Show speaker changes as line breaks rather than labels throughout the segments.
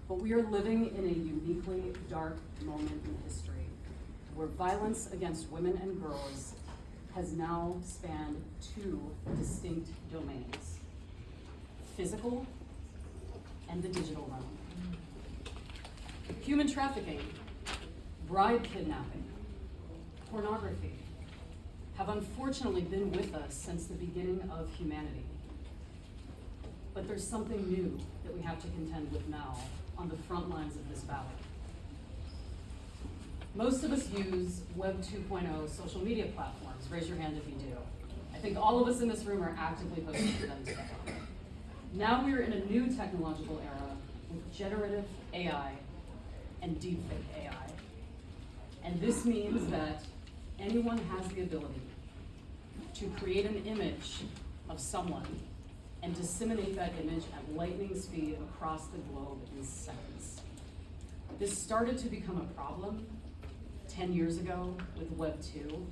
but we are living in a uniquely dark moment in history where violence against women and girls has now spanned two distinct domains: physical and the digital realm. Human trafficking, bride kidnapping, pornography have unfortunately been with us since the beginning of humanity. But there's something new that we have to contend with now on the front lines of this battle. Most of us use Web 2.0 social media platforms. Raise your hand if you do. I think all of us in this room are actively posting to them today. Now we are in a new technological era with generative AI and deepfake AI. And this means that anyone has the ability to create an image of someone and disseminate that image at lightning speed across the globe in seconds. This started to become a problem 10 years ago with Web 2,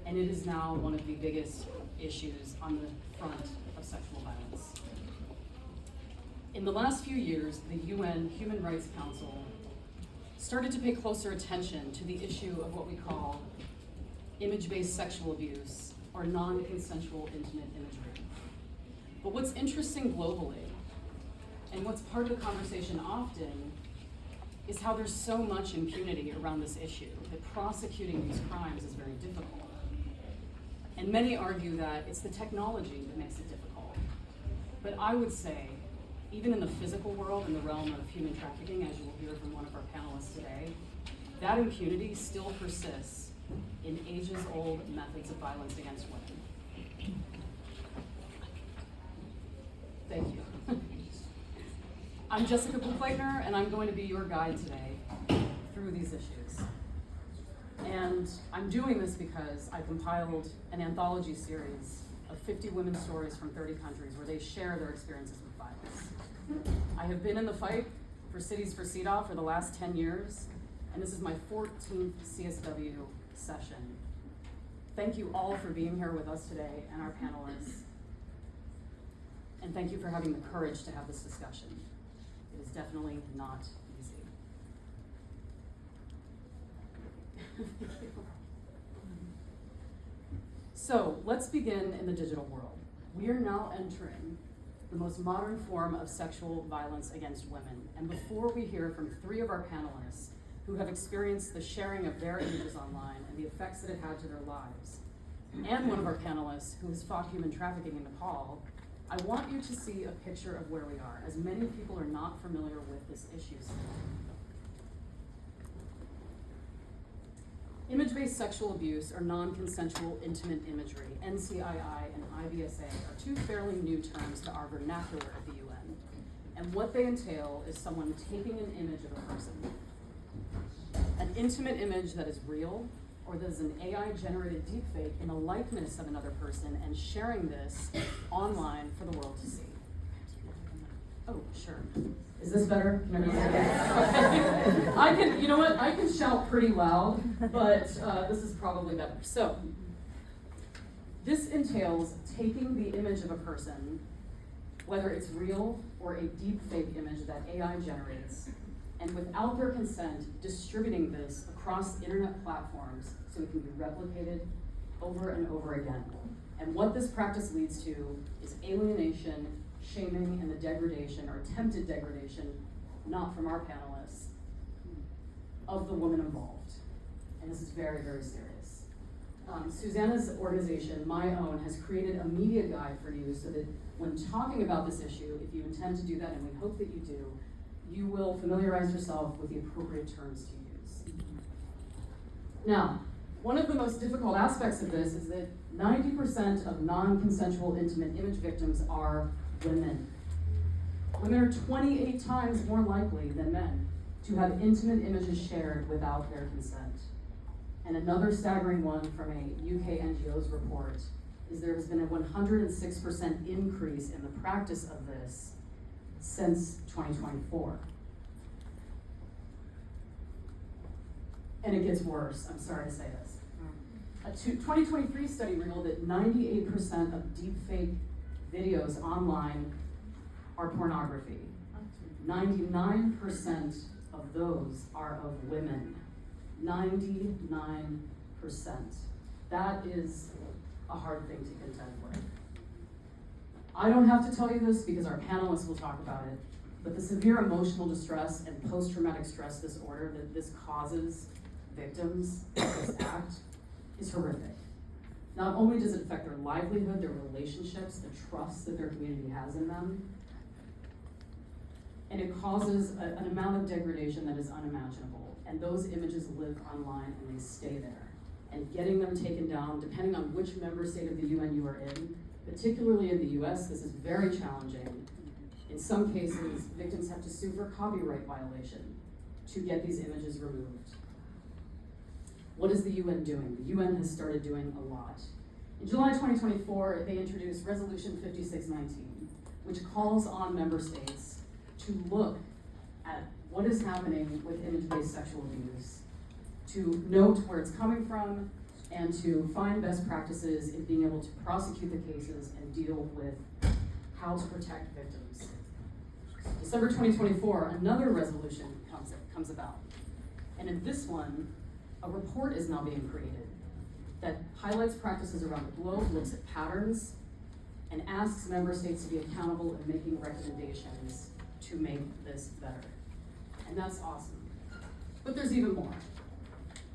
and it is now one of the biggest issues on the front of sexual violence. In the last few years, the UN Human Rights Council started to pay closer attention to the issue of what we call image-based sexual abuse, or non-consensual intimate imagery. But what's interesting globally, and what's part of the conversation often, is how there's so much impunity around this issue that prosecuting these crimes is very difficult. And many argue that it's the technology that makes it difficult. But I would say, even in the physical world, in the realm of human trafficking, as you will hear from one of our panelists today, that impunity still persists in ages-old methods of violence against women. Thank you. I'm Jessica Buchleitner, and I'm going to be your guide today through these issues. And I'm doing this because I compiled an anthology series of 50 women's stories from 30 countries where they share their experiences with violence. I have been in the fight for Cities for CEDAW for the last 10 years, and this is my 14th CSW session. Thank you all for being here with us today and our panelists. And thank you for having the courage to have this discussion. It is definitely not easy. So let's begin in the digital world. We are now entering the most modern form of sexual violence against women. And before we hear from three of our panelists who have experienced the sharing of their images online and the effects that it had to their lives, and one of our panelists who has fought human trafficking in Nepal, I want you to see a picture of where we are, as many people are not familiar with this issue still. Image-based sexual abuse, or non-consensual intimate imagery, NCII and IBSA, are two fairly new terms to our vernacular at the UN. And what they entail is someone taking an image of a person, an intimate image that is real, or that is an AI-generated deepfake in the likeness of another person, and sharing this online for the world to see. Oh, sure. Is this better? Can everyone hear me? I can, you know what? I can shout pretty loud, but this is probably better. So, this entails taking the image of a person, whether it's real or a deepfake image that AI generates, and without their consent, distributing this across internet platforms so it can be replicated over and over again. And what this practice leads to is alienation, shaming, and the degradation, or attempted degradation, not from our panelists, of the woman involved. And this is very, very serious. Susanna's organization, My Own, has created a media guide for you so that when talking about this issue, if you intend to do that, and we hope that you do, you will familiarize yourself with the appropriate terms to use. Now, one of the most difficult aspects of this is that 90% of non-consensual intimate image victims are women. Women are 28 times more likely than men to have intimate images shared without their consent. And another staggering one from a UK NGO's report is there has been a 106% increase in the practice of this since 2024. And it gets worse, I'm sorry to say this. A 2023 study revealed that 98% of deepfake videos online are pornography. 99% of those are of women. 99%. That is a hard thing to contend with. I don't have to tell you this because our panelists will talk about it, but the severe emotional distress and post-traumatic stress disorder that this causes victims of this act is horrific. Not only does it affect their livelihood, their relationships, the trust that their community has in them, and it causes an amount of degradation that is unimaginable. And those images live online and they stay there. And getting them taken down, depending on which member state of the UN you are in, particularly in the US, this is very challenging. In some cases, victims have to sue for copyright violation to get these images removed. What is the UN doing? The UN has started doing a lot. In July 2024, they introduced Resolution 5619, which calls on member states to look at what is happening with image-based sexual abuse, to note where it's coming from, and to find best practices in being able to prosecute the cases and deal with how to protect victims. December 2024, another resolution comes about. And in this one, a report is now being created that highlights practices around the globe, looks at patterns, and asks member states to be accountable in making recommendations to make this better. And that's awesome. But there's even more.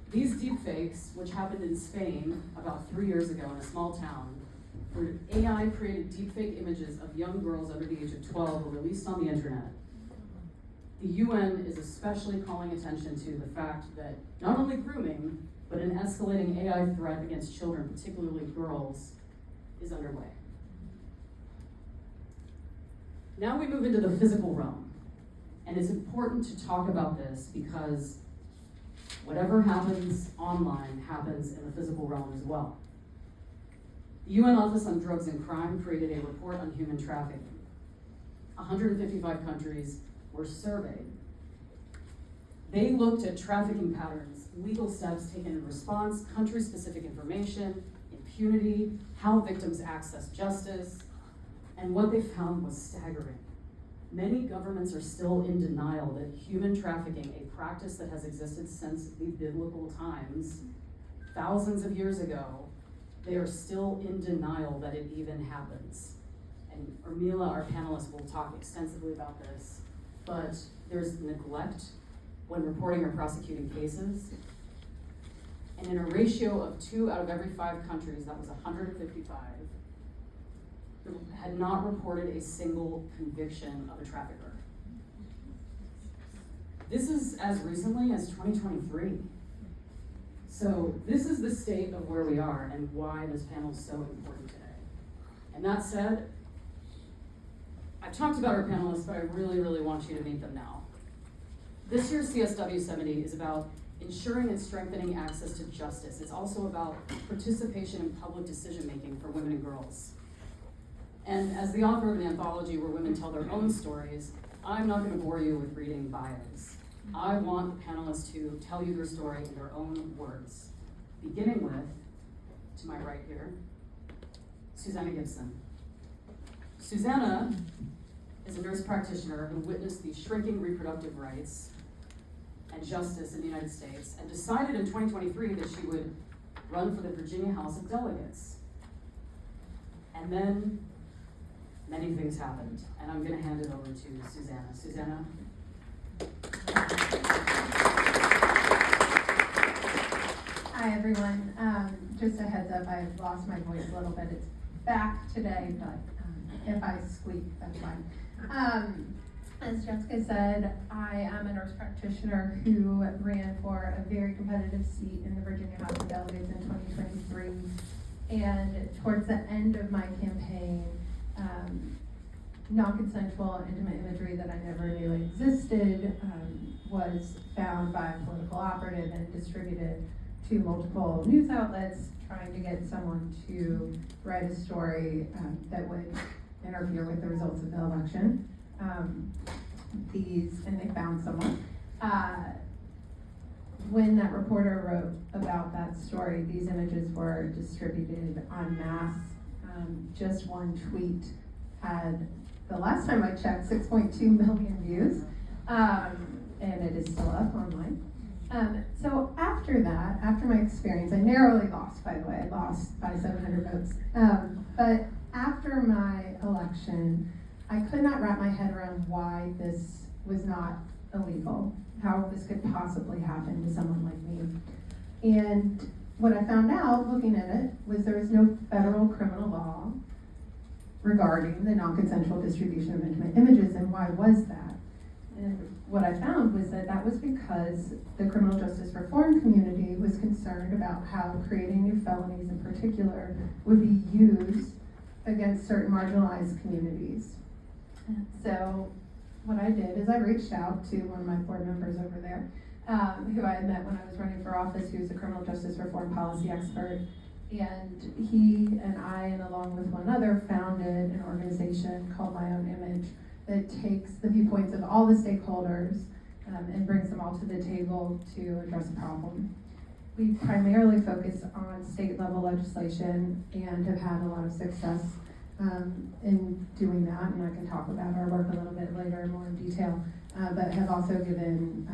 These deepfakes, which happened in Spain about 3 years ago in a small town, where AI-created deepfake images of young girls under the age of 12 were released on the internet. The UN is especially calling attention to the fact that not only grooming, but an escalating AI threat against children, particularly girls, is underway. Now we move into the physical realm. And it's important to talk about this because whatever happens online happens in the physical realm as well. The UN Office on Drugs and Crime created a report on human trafficking. 155 countries were surveyed. They looked at trafficking patterns, legal steps taken in response, country-specific information, impunity, how victims access justice, and what they found was staggering. Many governments are still in denial that human trafficking, a practice that has existed since the biblical times, thousands of years ago, they are still in denial that it even happens. And Urmila, our panelist, will talk extensively about this, but there's neglect when reporting or prosecuting cases. And in a ratio of 2 out of every 5 countries, that was 155, had not reported a single conviction of a trafficker. This is as recently as 2023. So this is the state of where we are and why this panel is so important today. And that said, I've talked about our panelists, but I really, really want you to meet them now. This year's CSW 70 is about ensuring and strengthening access to justice. It's also about participation in public decision-making for women and girls. And as the author of an anthology where women tell their own stories, I'm not going to bore you with reading bios. I want the panelists to tell you their story in their own words. Beginning with, to my right here, Susanna Gibson. Susanna is a nurse practitioner who witnessed the shrinking reproductive rights and justice in the United States and decided in 2023 that she would run for the Virginia House of Delegates. And then many things happened, and I'm going to hand it over to Susanna. Susanna?
Hi, everyone. Just a heads up, I've lost my voice a little bit. It's back today, but if I squeak, that's fine. As Jessica said, I am a nurse practitioner who ran for a very competitive seat in the Virginia House of Delegates in 2023. And towards the end of my campaign, non-consensual intimate imagery that I never knew existed was found by a political operative and distributed to multiple news outlets trying to get someone to write a story that would interfere with the results of the election. And they found someone. When that reporter wrote about that story, these images were distributed en masse. Just one tweet had the last time I checked, 6.2 million views, and it is still up online. So after that, after my experience, I narrowly lost, by the way, I lost by 700 votes. But after my election, I could not wrap my head around why this was not illegal, how this could possibly happen to someone like me. And what I found out looking at it was there was no federal criminal law regarding the non-consensual distribution of intimate images, and why was that? And what I found was that that was because the criminal justice reform community was concerned about how creating new felonies in particular would be used against certain marginalized communities. So what I did is I reached out to one of my board members over there, who I had met when I was running for office, who's a criminal justice reform policy expert. And he and I, and along with one other, founded an organization called My Own Image that takes the viewpoints of all the stakeholders and brings them all to the table to address a problem. We primarily focus on state level legislation and have had a lot of success in doing that, and I can talk about our work a little bit later more in detail, but have also given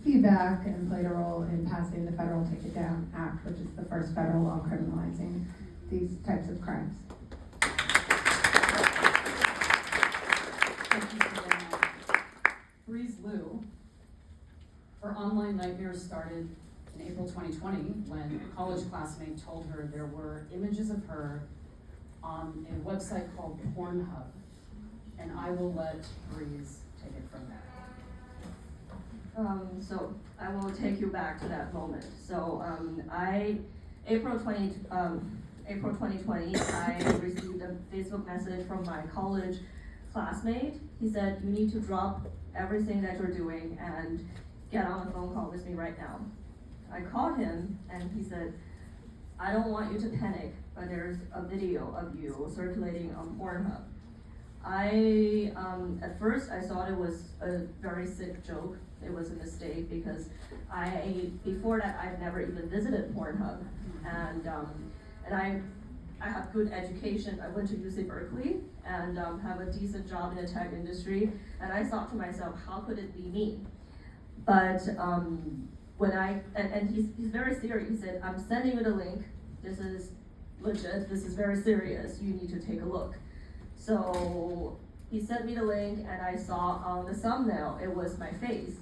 feedback and played a role in passing the Federal Take It Down Act, which is the first federal law criminalizing these types of crimes.
Thank you for that. Breeze Lou, her online nightmare started in April 2020 when a college classmate told her there were images of her on a website called Pornhub, and I will let Breeze take it from there.
So I will take you back to that moment. So April 2020, I received a Facebook message from my college classmate. He said, "You need to drop everything that you're doing and get on a phone call with me right now." I called him and he said, "I don't want you to panic, but there's a video of you circulating on Pornhub." At first I thought it was a very sick joke. It was a mistake because before that I'd never even visited Pornhub, and I have good education. I went to UC Berkeley and have a decent job in the tech industry, and I thought to myself, how could it be me? But he's very serious. He said, "I'm sending you the link. This is legit. This is very serious. You need to take a look." So he sent me the link, and I saw on the thumbnail it was my face.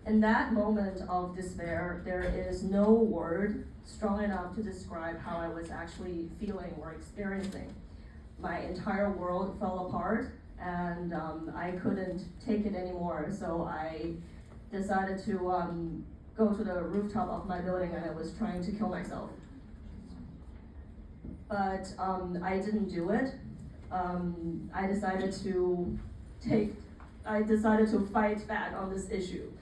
In that moment of despair, there is no word strong enough to describe how I was actually feeling or experiencing. My entire world fell apart, and I couldn't take it anymore. So I decided to go to the rooftop of my building, and I was trying to kill myself. But I didn't do it. I decided to fight back on this issue.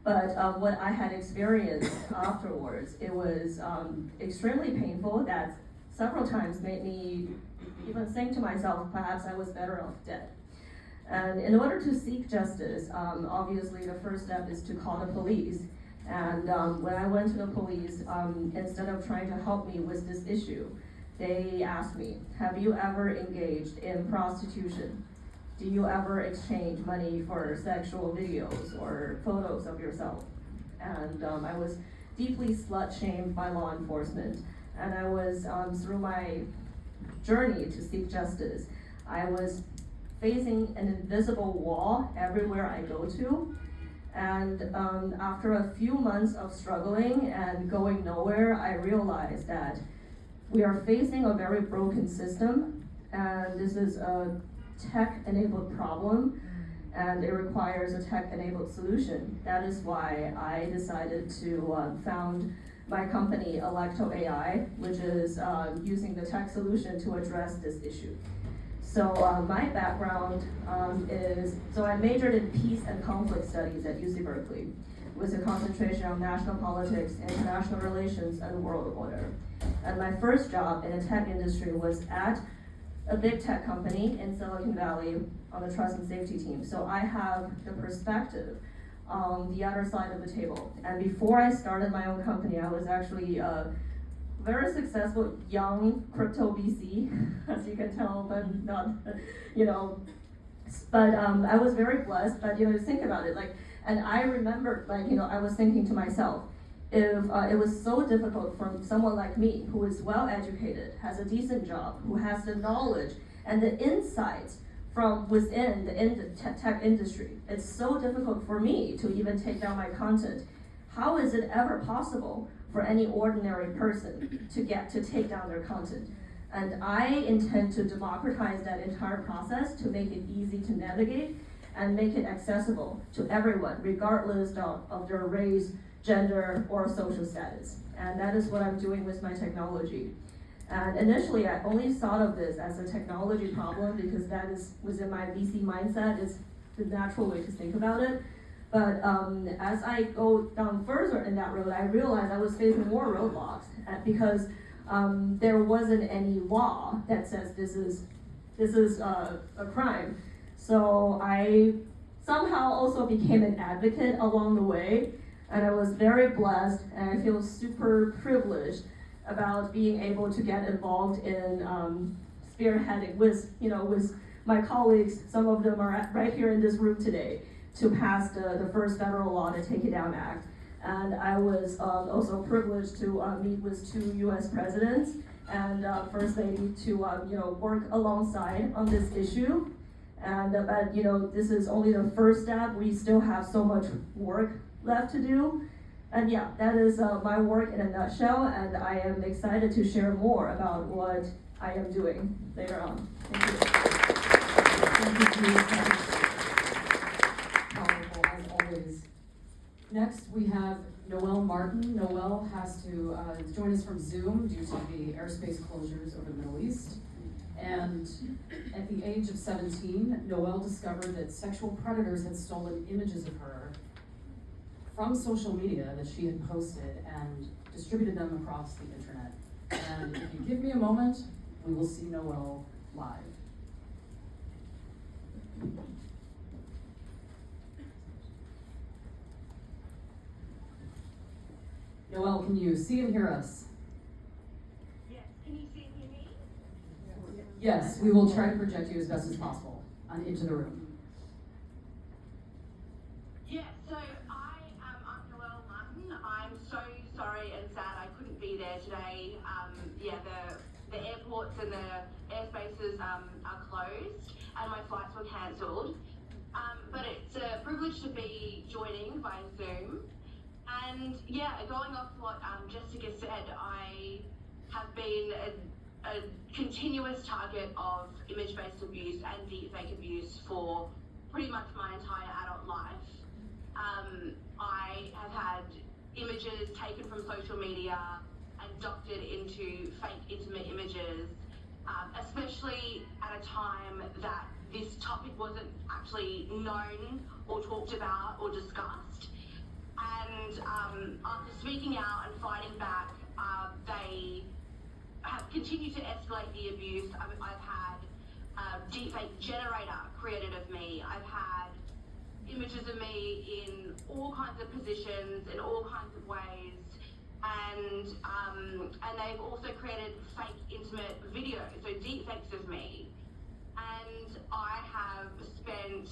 But what I had experienced afterwards, it was extremely painful that several times made me even think to myself, perhaps I was better off dead. And in order to seek justice, obviously the first step is to call the police. And when I went to the police, instead of trying to help me with this issue, they asked me, "Have you ever engaged in prostitution? Do you ever exchange money for sexual videos or photos of yourself?" And I was deeply slut-shamed by law enforcement. And I was, through my journey to seek justice, I was facing an invisible wall everywhere I go to. And after a few months of struggling and going nowhere, I realized that we are facing a very broken system, and this is a tech-enabled problem, and it requires a tech-enabled solution. That is why I decided to found my company, Alecto AI, which is using the tech solution to address this issue. So my background so I majored in peace and conflict studies at UC Berkeley, with a concentration on national politics, international relations, and world order. And my first job in the tech industry was at a big tech company in Silicon Valley on the trust and safety team. So I have the perspective on the other side of the table. And before I started my own company, I was actually a very successful young crypto VC, as you can tell, but not, But I was very blessed, but think about it, and I remember, I was thinking to myself, if it was so difficult for someone like me, who is well educated, has a decent job, who has the knowledge and the insights from within the tech industry, it's so difficult for me to even take down my content. How is it ever possible for any ordinary person to get to take down their content? And I intend to democratize that entire process to make it easy to navigate and make it accessible to everyone, regardless of their race, gender, or social status. And that is what I'm doing with my technology. And initially, I only thought of this as a technology problem because that is within my VC mindset. It's the natural way to think about it. But as I go down further in that road, I realized I was facing more roadblocks because there wasn't any law that says this is a crime. So I somehow also became an advocate along the way, and I was very blessed, and I feel super privileged about being able to get involved in spearheading with my colleagues. Some of them are right here in this room today to pass the first federal law to Take It Down Act. And I was also privileged to meet with 2 U.S. presidents and First Lady to work alongside on this issue. And but this is only the first step. We still have so much work left to do. And yeah, that is my work in a nutshell, and I am excited to share more about what I am doing later on. Thank you.
Thank you, powerful as always. Next, we have Noelle Martin. Noelle has to join us from Zoom due to the airspace closures over the Middle East. And at the age of 17, Noelle discovered that sexual predators had stolen images of her from social media that she had posted and distributed them across the internet. And if you give me a moment, we will see Noelle live. Noelle, can you see and hear us?
Yes, can you see and hear me?
Yes, we will try to project you as best as possible into the room.
Yeah, so I'm Noelle Martin. I'm so sorry and sad I couldn't be there today. The airports and the airspaces are closed and my flights were cancelled. But it's a privilege to be joining via Zoom. And yeah, going off what Jessica said, I have been a continuous target of image-based abuse and deepfake abuse for pretty much my entire adult life. I have had images taken from social media and doctored into fake intimate images, especially at a time that this topic wasn't actually known or talked about or discussed. And after speaking out and fighting back, they have continued to escalate the abuse. I've had a deepfake generator created of me. I've had images of me in all kinds of positions, in all kinds of ways, and they've also created fake intimate videos, so deepfakes of me. And I have spent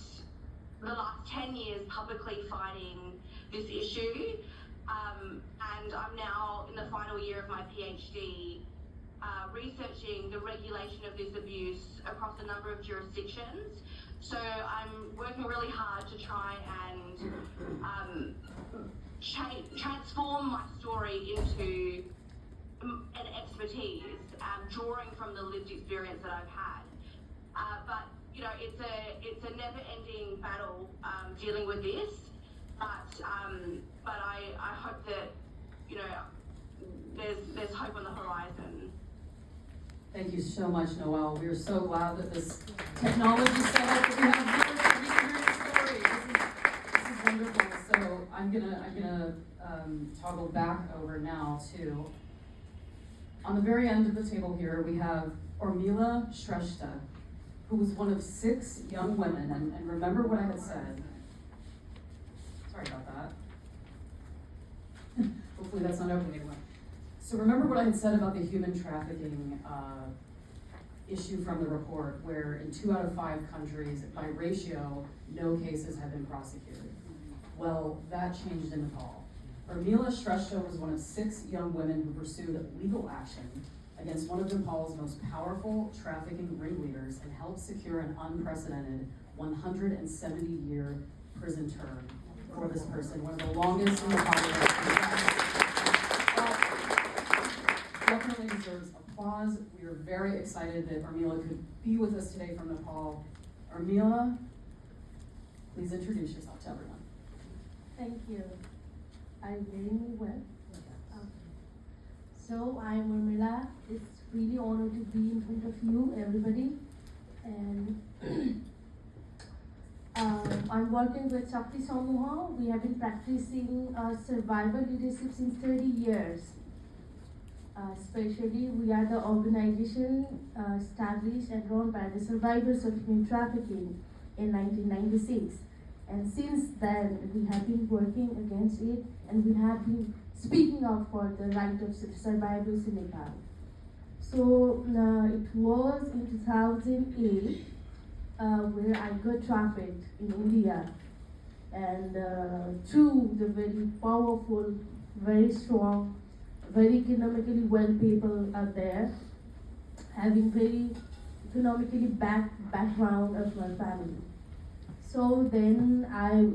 the last 10 years publicly fighting this issue, and I'm now in the final year of my PhD researching the regulation of this abuse across a number of jurisdictions. So I'm working really hard to try and transform my story into an expertise, drawing from the lived experience that I've had. But it's a never-ending battle dealing with this. But I hope that there's hope on the horizon.
Thank you so much, Noelle. We are so glad that this technology set up that we have here to hear your story. This is wonderful. So I'm gonna toggle back over now to, on the very end of the table here, we have Urmila Shreshta, who was one of 6 young women, and remember what I had said. Sorry about that. Hopefully that's not opening anymore. So remember what I had said about the human trafficking issue from the report where in 2 out of 5 countries, by ratio, no cases have been prosecuted. Well, that changed in Nepal. Urmila Shreshta was one of 6 young women who pursued legal action against one of Nepal's most powerful trafficking ringleaders and helped secure an unprecedented 170-year prison term for this person, one of the longest in Nepal. Definitely deserves applause. We are very excited that Urmila could be with us today from Nepal. Urmila, please introduce yourself to everyone.
Thank you. I'm hearing well. So I'm Urmila. It's really honor to be in front of you, everybody. And I'm working with Shakti Samuha. We have been practicing survival leadership since 30 years. Especially, we are the organization established and run by the survivors of human trafficking in 1996. And since then, we have been working against it, and we have been speaking up for the right of survivors in Nepal. So it was in 2008 where I got trafficked in India, and through the very powerful, very strong, very economically well people out there, having very economically background of my family. So then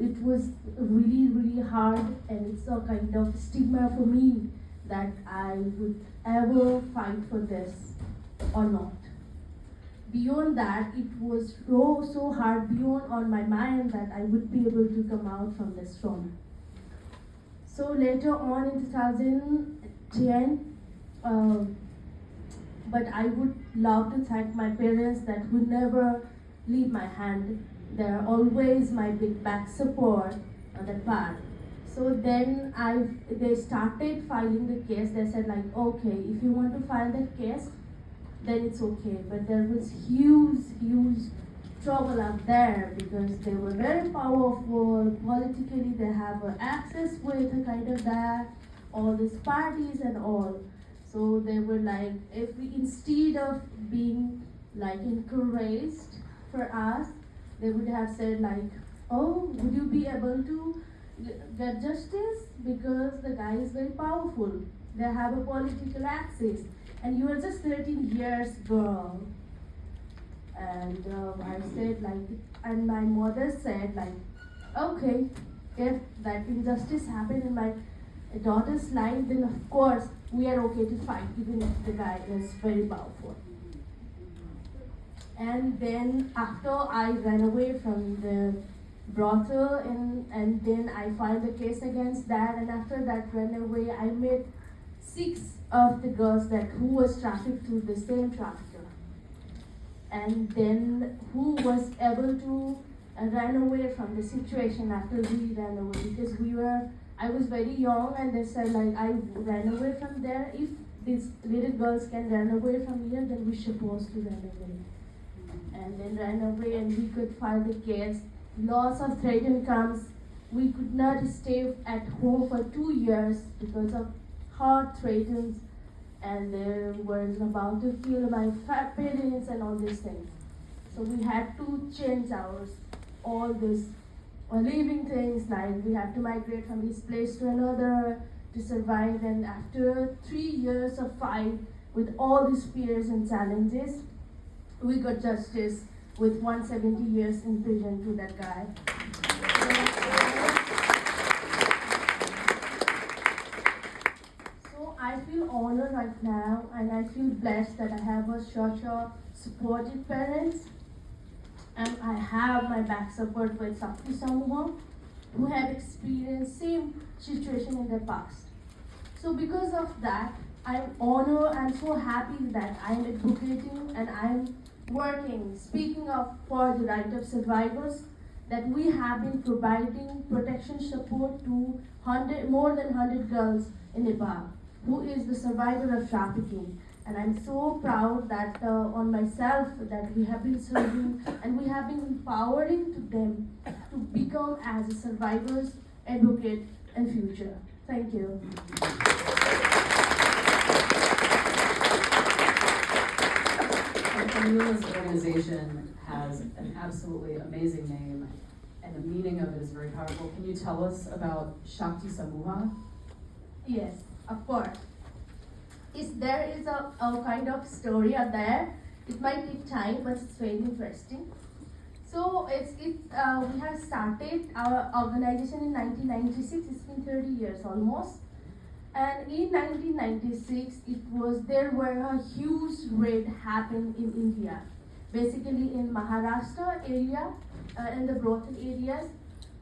it was really, really hard, and it's a kind of stigma for me that I would ever fight for this or not. Beyond that, it was so hard beyond on my mind that I would be able to come out from this trauma. So later on in 2010, but I would love to thank my parents that would never leave my hand. They're always my big back support on that part. So then they started filing the case. They said like, okay, if you want to file that case, then it's okay. But there was huge trouble out there because they were very powerful politically. They have access with kind of that, all these parties and all. So they were like, if we instead of being like encouraged for us, they would have said like, oh, would you be able to get justice? Because the guy is very powerful. They have a political access. And you are just 13 years girl. And I said like, and my mother said like, okay, if that injustice happened in my daughter's life, then of course we are okay to fight, even if the guy is very powerful. And then after I ran away from the brothel, and then I filed a case against that, and after that ran away, I met 6 of the girls who was trafficked through the same trafficker, and then who was able to run away from the situation after we ran away, because I was very young, and they said like, I ran away from there. If these little girls can run away from here, then we're supposed to run away. And then ran away, and we could file the case. Lots of threatening comes. We could not stay at home for 2 years because of hard threats, and they were about to kill my parents and all these things. So we had to change all this living things, like we had to migrate from this place to another to survive. And after 3 years of fight with all these fears and challenges, we got justice with 170 years in prison to that guy. So I feel honored right now, and I feel blessed that I have such a supportive parents, and I have my back support with Shakti Samuha, who have experienced same situation in the past. So because of that, I'm honored and so happy that I'm advocating and I'm working, speaking up for the right of survivors, that we have been providing protection support to more than 100 girls in Nepal who is the survivor of trafficking. And I'm so proud that on myself that we have been serving and we have been empowering to them to become as a survivors, advocate, and future. Thank you.
Thank Urmila's organization has an absolutely amazing name, and the meaning of it is very powerful. Can you tell us about Shakti Samuha?
Yes, of course. There is a kind of story out there. It might take time, but it's very interesting. So we have started our organization in 1996. It's been 30 years almost. And in 1996, there were a huge raid happened in India, basically in Maharashtra area, in the brothel areas,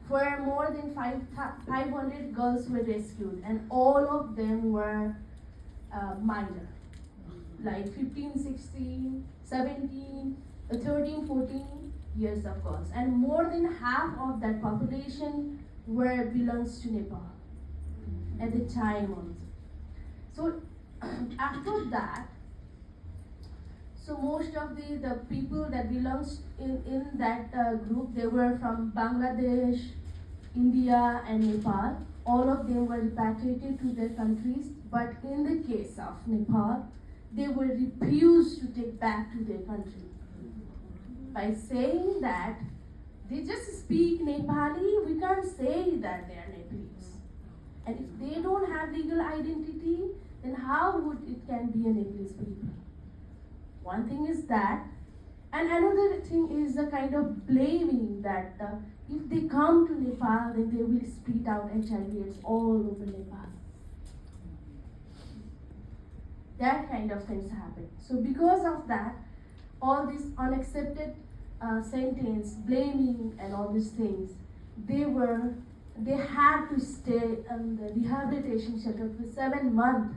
where more than 500 girls were rescued, and all of them were minor, like 15, 16, 17, 13, 14 years of girls, and more than half of that population belongs to Nepal at the time also. So after that, so most of the people that belongs in that group, they were from Bangladesh, India and Nepal. All of them were repatriated to their countries, but in the case of Nepal, they were refused to take back to their country by saying that they just speak Nepali. We can't say that they are Nepalese. And if they don't have legal identity, then how would it can be a Nepalese people? One thing is that, and another thing is the kind of blaming that if they come to Nepal, then they will spit out HIV/AIDS all over Nepal. That kind of things happen. So because of that, all this unaccepted sentence, blaming and all these things, they had to stay in the rehabilitation shelter for 7 months.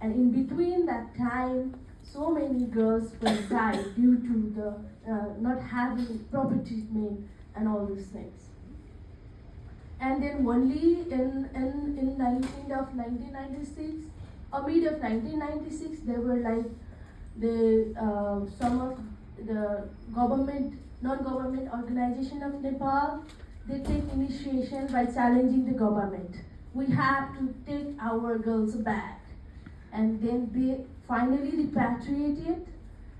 And in between that time, so many girls were died due to the not having proper treatment and all these things. And then only in 1996, or mid of 1996, there were like some of the non-government organization of Nepal, they take initiation by challenging the government. We have to take our girls back. And then they finally repatriated,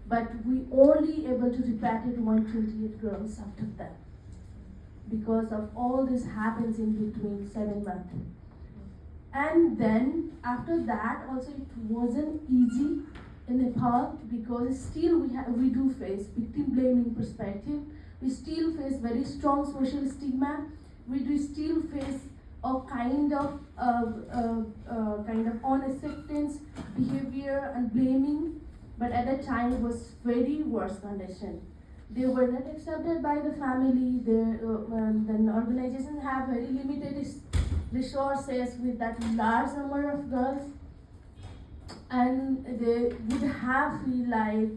but we only able to repatriate 128 girls after that. Because of all this happens in between 7 months. And then after that also it wasn't easy in Nepal, because still we do face victim blaming perspective. We still face very strong social stigma. We do still face a kind of unacceptance behavior and blaming. But at that time it was very worse condition. They were not accepted by the family. The organization have very limited resources with that large number of girls, and they would have feel like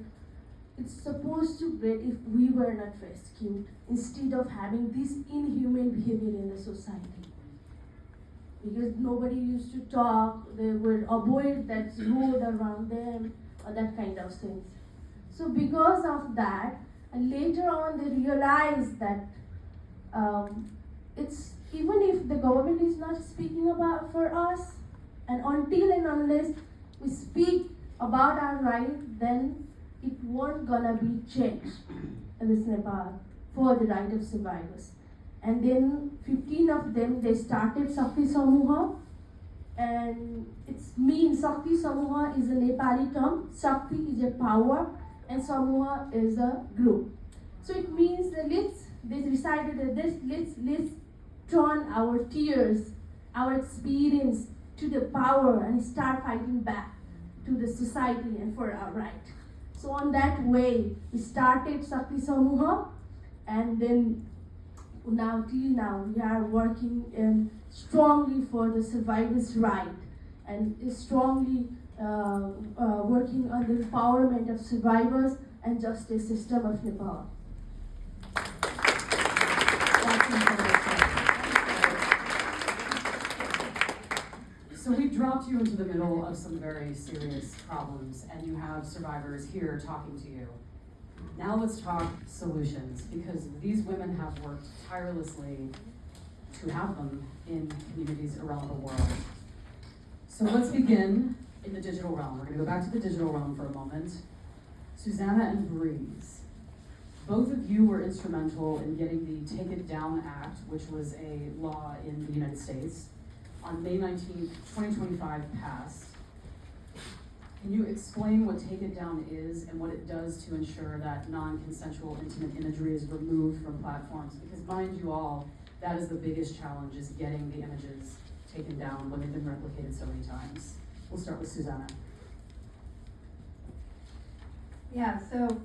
it's supposed to be if we were not rescued, instead of having this inhuman behavior in the society. Because nobody used to talk, they would avoid that road around them, or that kind of things. So because of that, and later on they realized that it's even if the government is not speaking about for us, and until and unless we speak about our right, then it won't gonna be changed in this Nepal for the right of survivors. And then 15 of them, they started Shakti Samuha, and it's means Shakti Samuha is a Nepali term. Shakti is a power, and Samuha is a group. So it means that they decided that let's turn our tears, our experience to the power and start fighting back to the society and for our right. So on that way, we started Shakti Samuha, and then till now, we are working strongly for the survivors' right, and strongly working on the empowerment of survivors and justice system of Nepal.
So we dropped you into the middle of some very serious problems, and you have survivors here talking to you. Now let's talk solutions, because these women have worked tirelessly to have them in communities around the world. So let's begin in the digital realm. We're going to go back to the digital realm for a moment. Susanna and Breeze, both of you were instrumental in getting the Take It Down Act, which was a law in the United States, on May 19th, 2025 passed. Can you explain what Take It Down is and what it does to ensure that non-consensual intimate imagery is removed from platforms? Because mind you all, that is the biggest challenge, is getting the images taken down when they've been replicated so many times. We'll start with Susanna.
Yeah, so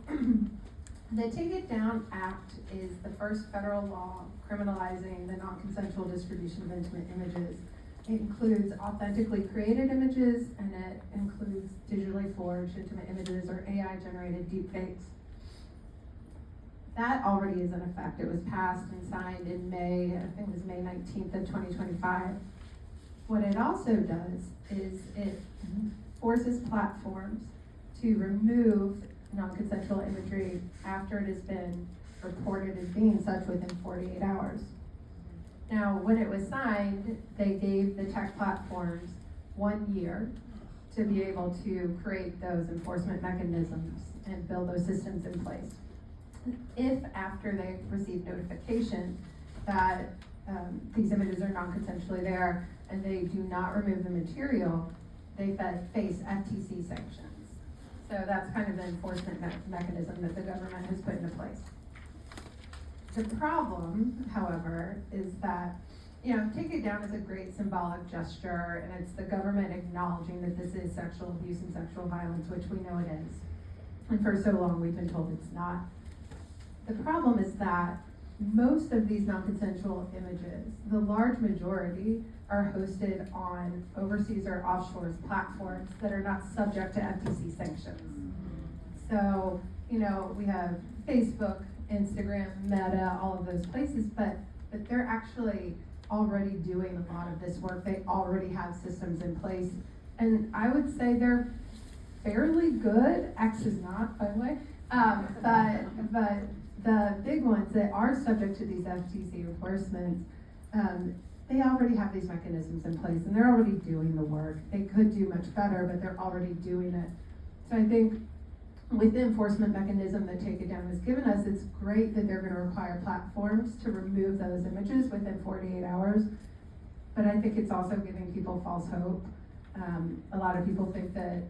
the Take It Down Act is the first federal law criminalizing the non-consensual distribution of intimate images. It includes authentically created images, and it includes digitally forged intimate images or AI-generated deepfakes. That already is in effect. It was passed and signed in May, I think it was May 19th of 2025. What it also does is it forces platforms to remove non-consensual imagery after it has been reported as being such within 48 hours. Now, when it was signed, they gave the tech platforms 1 year to be able to create those enforcement mechanisms and build those systems in place. If after they receive notification that these images are non-consensually there and they do not remove the material, they face FTC sanctions. So that's kind of the enforcement mechanism that the government has put into place. The problem, however, is that, Take It Down is a great symbolic gesture, and it's the government acknowledging that this is sexual abuse and sexual violence, which we know it is. And for so long, we've been told it's not. The problem is that most of these non-consensual images, the large majority, are hosted on overseas or offshore platforms that are not subject to FTC sanctions. So, we have Facebook, Instagram, Meta, all of those places, but they're actually already doing a lot of this work. They already have systems in place. And I would say they're fairly good. X is not, by the way. But the big ones that are subject to these FTC enforcements, they already have these mechanisms in place and they're already doing the work. They could do much better, but they're already doing it. So I think with the enforcement mechanism that Take It Down has given us, it's great that they're going to require platforms to remove those images within 48 hours. But I think it's also giving people false hope. A lot of people think that,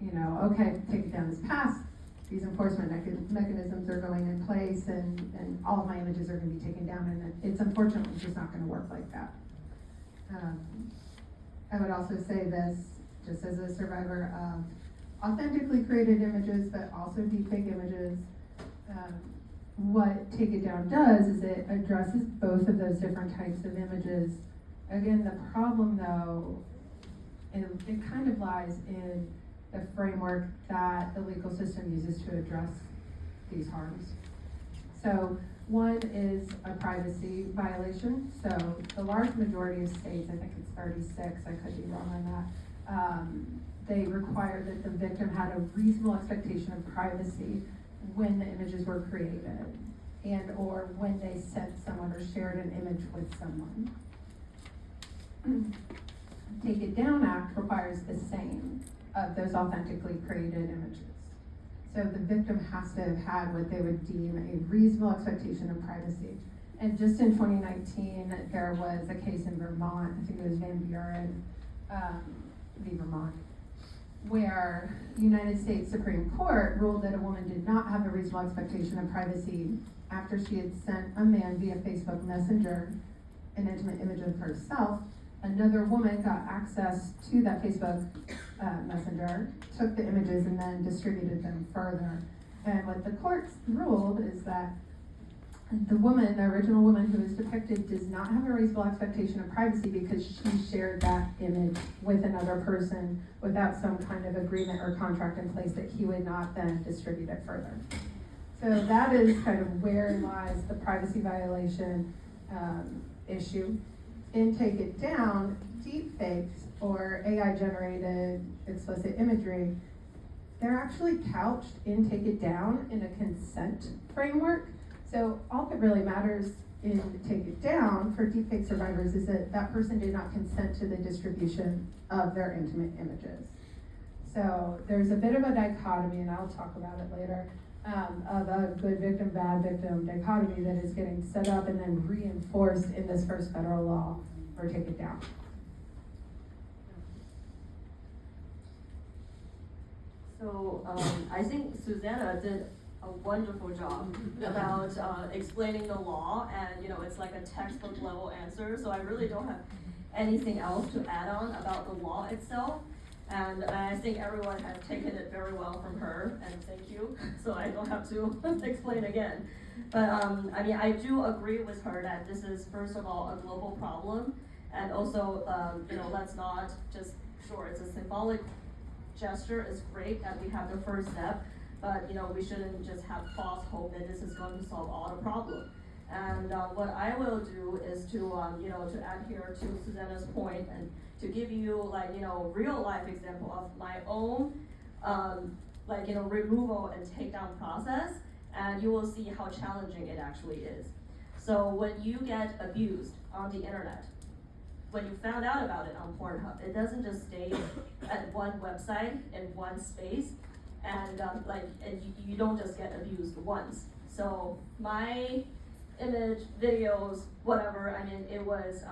okay, Take It Down is passed. These enforcement mechanisms are going in place and all of my images are going to be taken down, and it's unfortunately just not going to work like that. I would also say this, just as a survivor of authentically created images, but also deepfake images, what Take It Down does is it addresses both of those different types of images. Again, the problem though, it kind of lies in the framework that the legal system uses to address these harms. So one is a privacy violation. So the large majority of states, I think it's 36, I could be wrong on that, they require that the victim had a reasonable expectation of privacy when the images were created and or when they sent someone or shared an image with someone. Take It Down Act requires the same of those authentically created images. So the victim has to have had what they would deem a reasonable expectation of privacy. And just in 2019, there was a case in Vermont, I think it was Van Buren v. Vermont, where the United States Supreme Court ruled that a woman did not have a reasonable expectation of privacy after she had sent a man via Facebook Messenger an intimate image of herself. Another woman got access to that Facebook Messenger, took the images, and then distributed them further. And what the courts ruled is that the original woman who was depicted, does not have a reasonable expectation of privacy because she shared that image with another person without some kind of agreement or contract in place that he would not then distribute it further. So that is kind of where lies the privacy violation issue. In Take It Down, deepfakes or AI-generated explicit imagery, they're actually couched in Take It Down in a consent framework. So all that really matters in Take It Down for deepfake survivors is that that person did not consent to the distribution of their intimate images. So there's a bit of a dichotomy, and I'll talk about it later, of a good victim, bad victim dichotomy that is getting set up and then reinforced in this first federal law or take it down.
So I think Susanna did a wonderful job about explaining the law, and it's like a textbook level answer. So I really don't have anything else to add on about the law itself. And I think everyone has taken it very well from her, and thank you. So I don't have to explain again. But I mean, I do agree with her that this is first of all a global problem, and also let's not just, sure, it's a symbolic gesture. It's great that we have the first step, but we shouldn't just have false hope that this is going to solve all the problem. And what I will do is to to adhere to Susanna's point and to give you real life example of my own removal and takedown process, and you will see how challenging it actually is. So when you get abused on the internet, when you found out about it on Pornhub, it doesn't just stay at one website in one space, and you don't just get abused once. So my image, videos, whatever, I mean, it was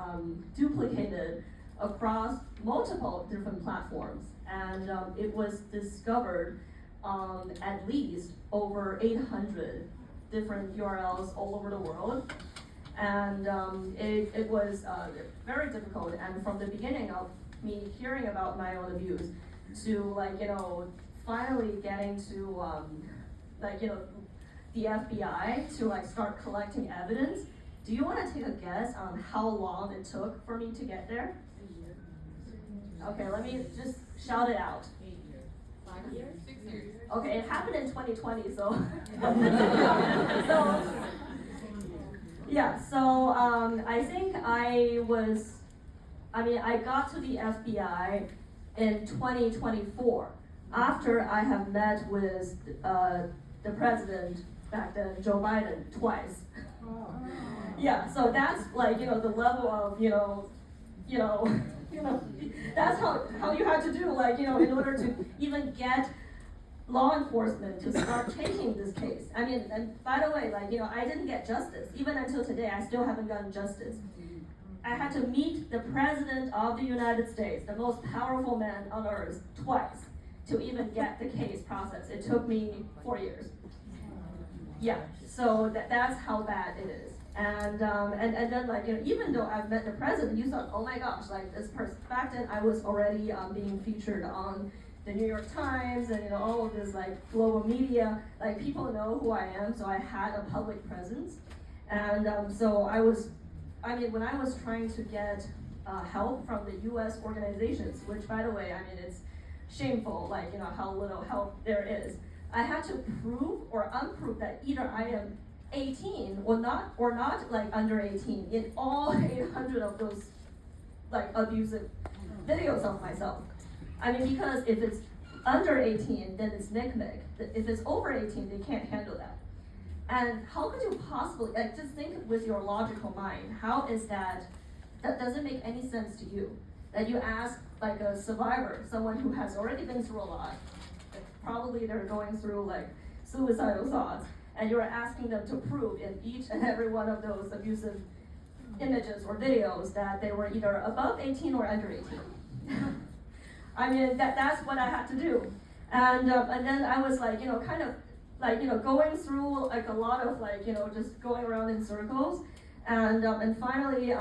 duplicated across multiple different platforms, and it was discovered on at least over 800 different URLs all over the world. And it was very difficult, and from the beginning of me hearing about my own abuse to finally getting to the FBI to start collecting evidence. Do you want to take a guess on how long it took for me to get there? Okay, let me just shout it out.
8 years. 5 years? 6 years.
Okay, it happened in 2020, so. So I think I got to the FBI in 2024 after I have met with the president back then, Joe Biden, twice. Yeah, so that's the level of that's how you have to do in order to even get law enforcement to start taking this case. I mean, and by the way, I didn't get justice. Even until today, I still haven't gotten justice. I had to meet the President of the United States, the most powerful man on earth, twice to even get the case processed. It took me 4 years. Yeah, so that's how bad it is. And then even though I've met the president, you thought, oh my gosh, this person. Back then I was already being featured on the New York Times and all of this global media. People know who I am, so I had a public presence. And so when I was trying to get help from the U.S. organizations, which by the way, it's shameful, how little help there is. I had to prove or unprove that either I am 18 or not under 18 in all 800 of those abusive videos of myself. Because if it's under 18, then it's NCII. If it's over 18, they can't handle that. And how could you possibly, just think with your logical mind, how is that doesn't make any sense to you? That you ask a survivor, someone who has already been through a lot, probably they're going through suicidal thoughts, and you're asking them to prove in each and every one of those abusive images or videos that they were either above 18 or under 18. That's what I had to do. And then I was going through a lot of just going around in circles. And finally,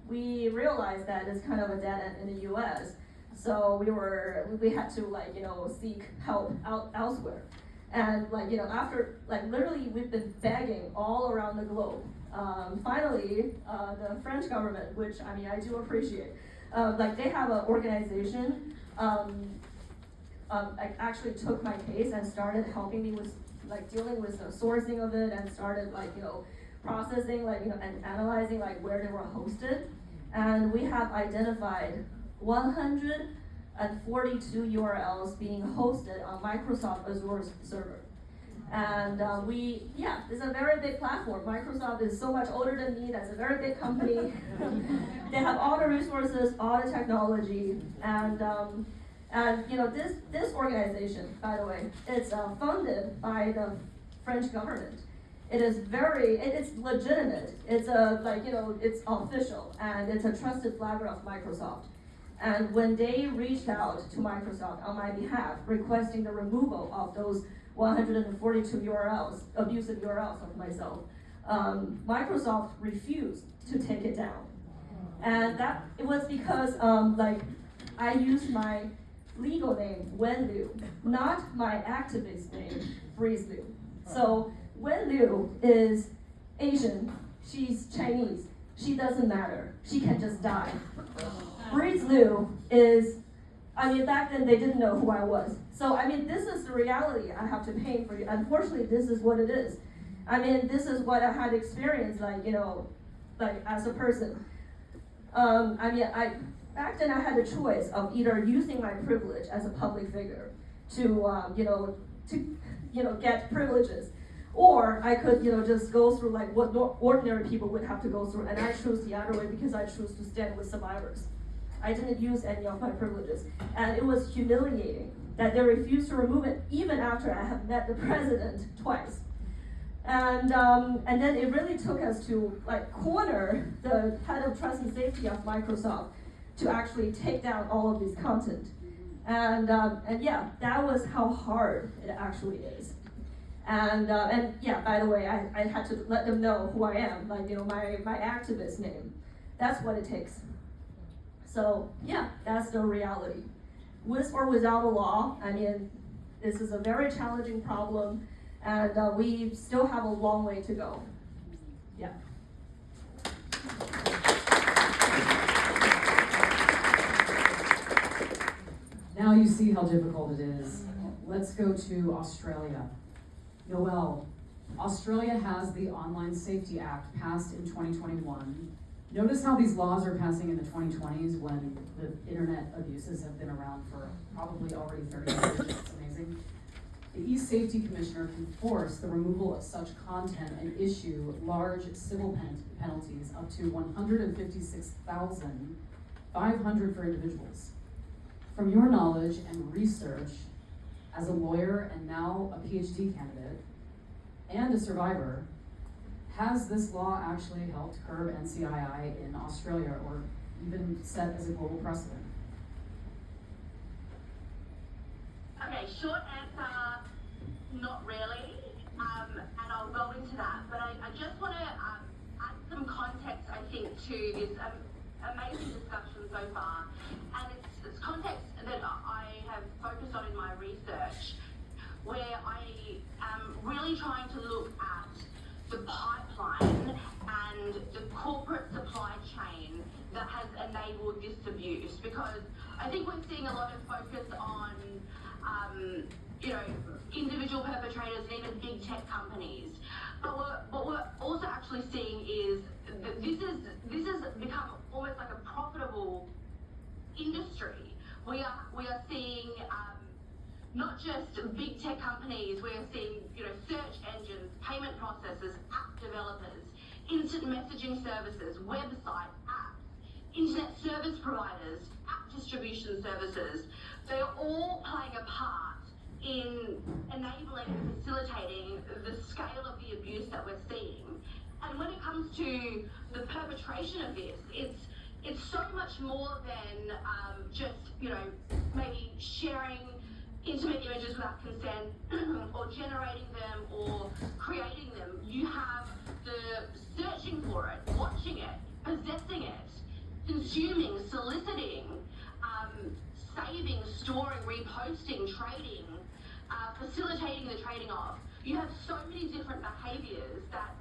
we realized that it's kind of a dead end in the U.S. So we had to seek help elsewhere. And after literally we've been begging all around the globe. Finally, the French government, which I do appreciate, they have an organization. Actually took my case and started helping me with dealing with the sourcing of it, and started processing and analyzing where they were hosted. And we have identified 142 URLs being hosted on Microsoft Azure server. And it's a very big platform. Microsoft is so much older than me. That's a very big company. They have all the resources, all the technology, and And this organization, by the way, it's funded by the French government. It is it's legitimate. It's it's official, and it's a trusted flagger of Microsoft. And when they reached out to Microsoft on my behalf, requesting the removal of those 142 URLs, abusive URLs of myself, Microsoft refused to take it down. And it was because I used my legal name, Wenliu, not my activist name, Breezeliu. So Wenliu is Asian, she's Chinese, she doesn't matter, she can just die. Breezeliu is, back then they didn't know who I was. So, this is the reality I have to paint for you. Unfortunately, this is what it is. This is what I had experienced, as a person. Back then I had a choice of either using my privilege as a public figure to get privileges, or I could, just go through what ordinary people would have to go through, and I chose the other way because I chose to stand with survivors. I didn't use any of my privileges, and it was humiliating that they refused to remove it even after I had met the president twice. And then it really took us to corner the head of trust and safety of Microsoft to actually take down all of this content. And yeah, that was how hard it actually is. And yeah, by the way, I had to let them know who I am, my activist name. That's what it takes. So yeah, that's the reality. With or without a law, this is a very challenging problem, and we still have a long way to go. Yeah.
Now you see how difficult it is. Let's go to Australia. Noelle, Australia has the Online Safety Act passed in 2021. Notice how these laws are passing in the 2020s when the internet abuses have been around for probably already 30 years. It's amazing. The eSafety Commissioner can force the removal of such content and issue large civil penalties up to $156,500 for individuals. From your knowledge and research as a lawyer and now a PhD candidate and a survivor, has this law actually helped curb NCII in Australia or even set as a global precedent?
Okay, short answer, not really, and I'll go into that, but I just want to add some context, I think, to this amazing discussion so far, and it's context that I have focused on in my research, where I am really trying to look at the pipeline and the corporate supply chain that has enabled this abuse, because I think we're seeing a lot of focus on individual perpetrators and even big tech companies. But what we're also actually seeing is that this has become almost like a profitable industry. We are seeing not just big tech companies, we are seeing search engines, payment processors, app developers, instant messaging services, website apps, internet service providers, app distribution services. They are all playing a part in enabling and facilitating the scale of the abuse that we're seeing. And when it comes to the perpetration of this, it's so much more than just maybe sharing intimate images without consent or generating them or creating them. You have the searching for it, watching it, possessing it, consuming, soliciting, saving, storing, reposting, trading, facilitating the trading of. You have so many different behaviours that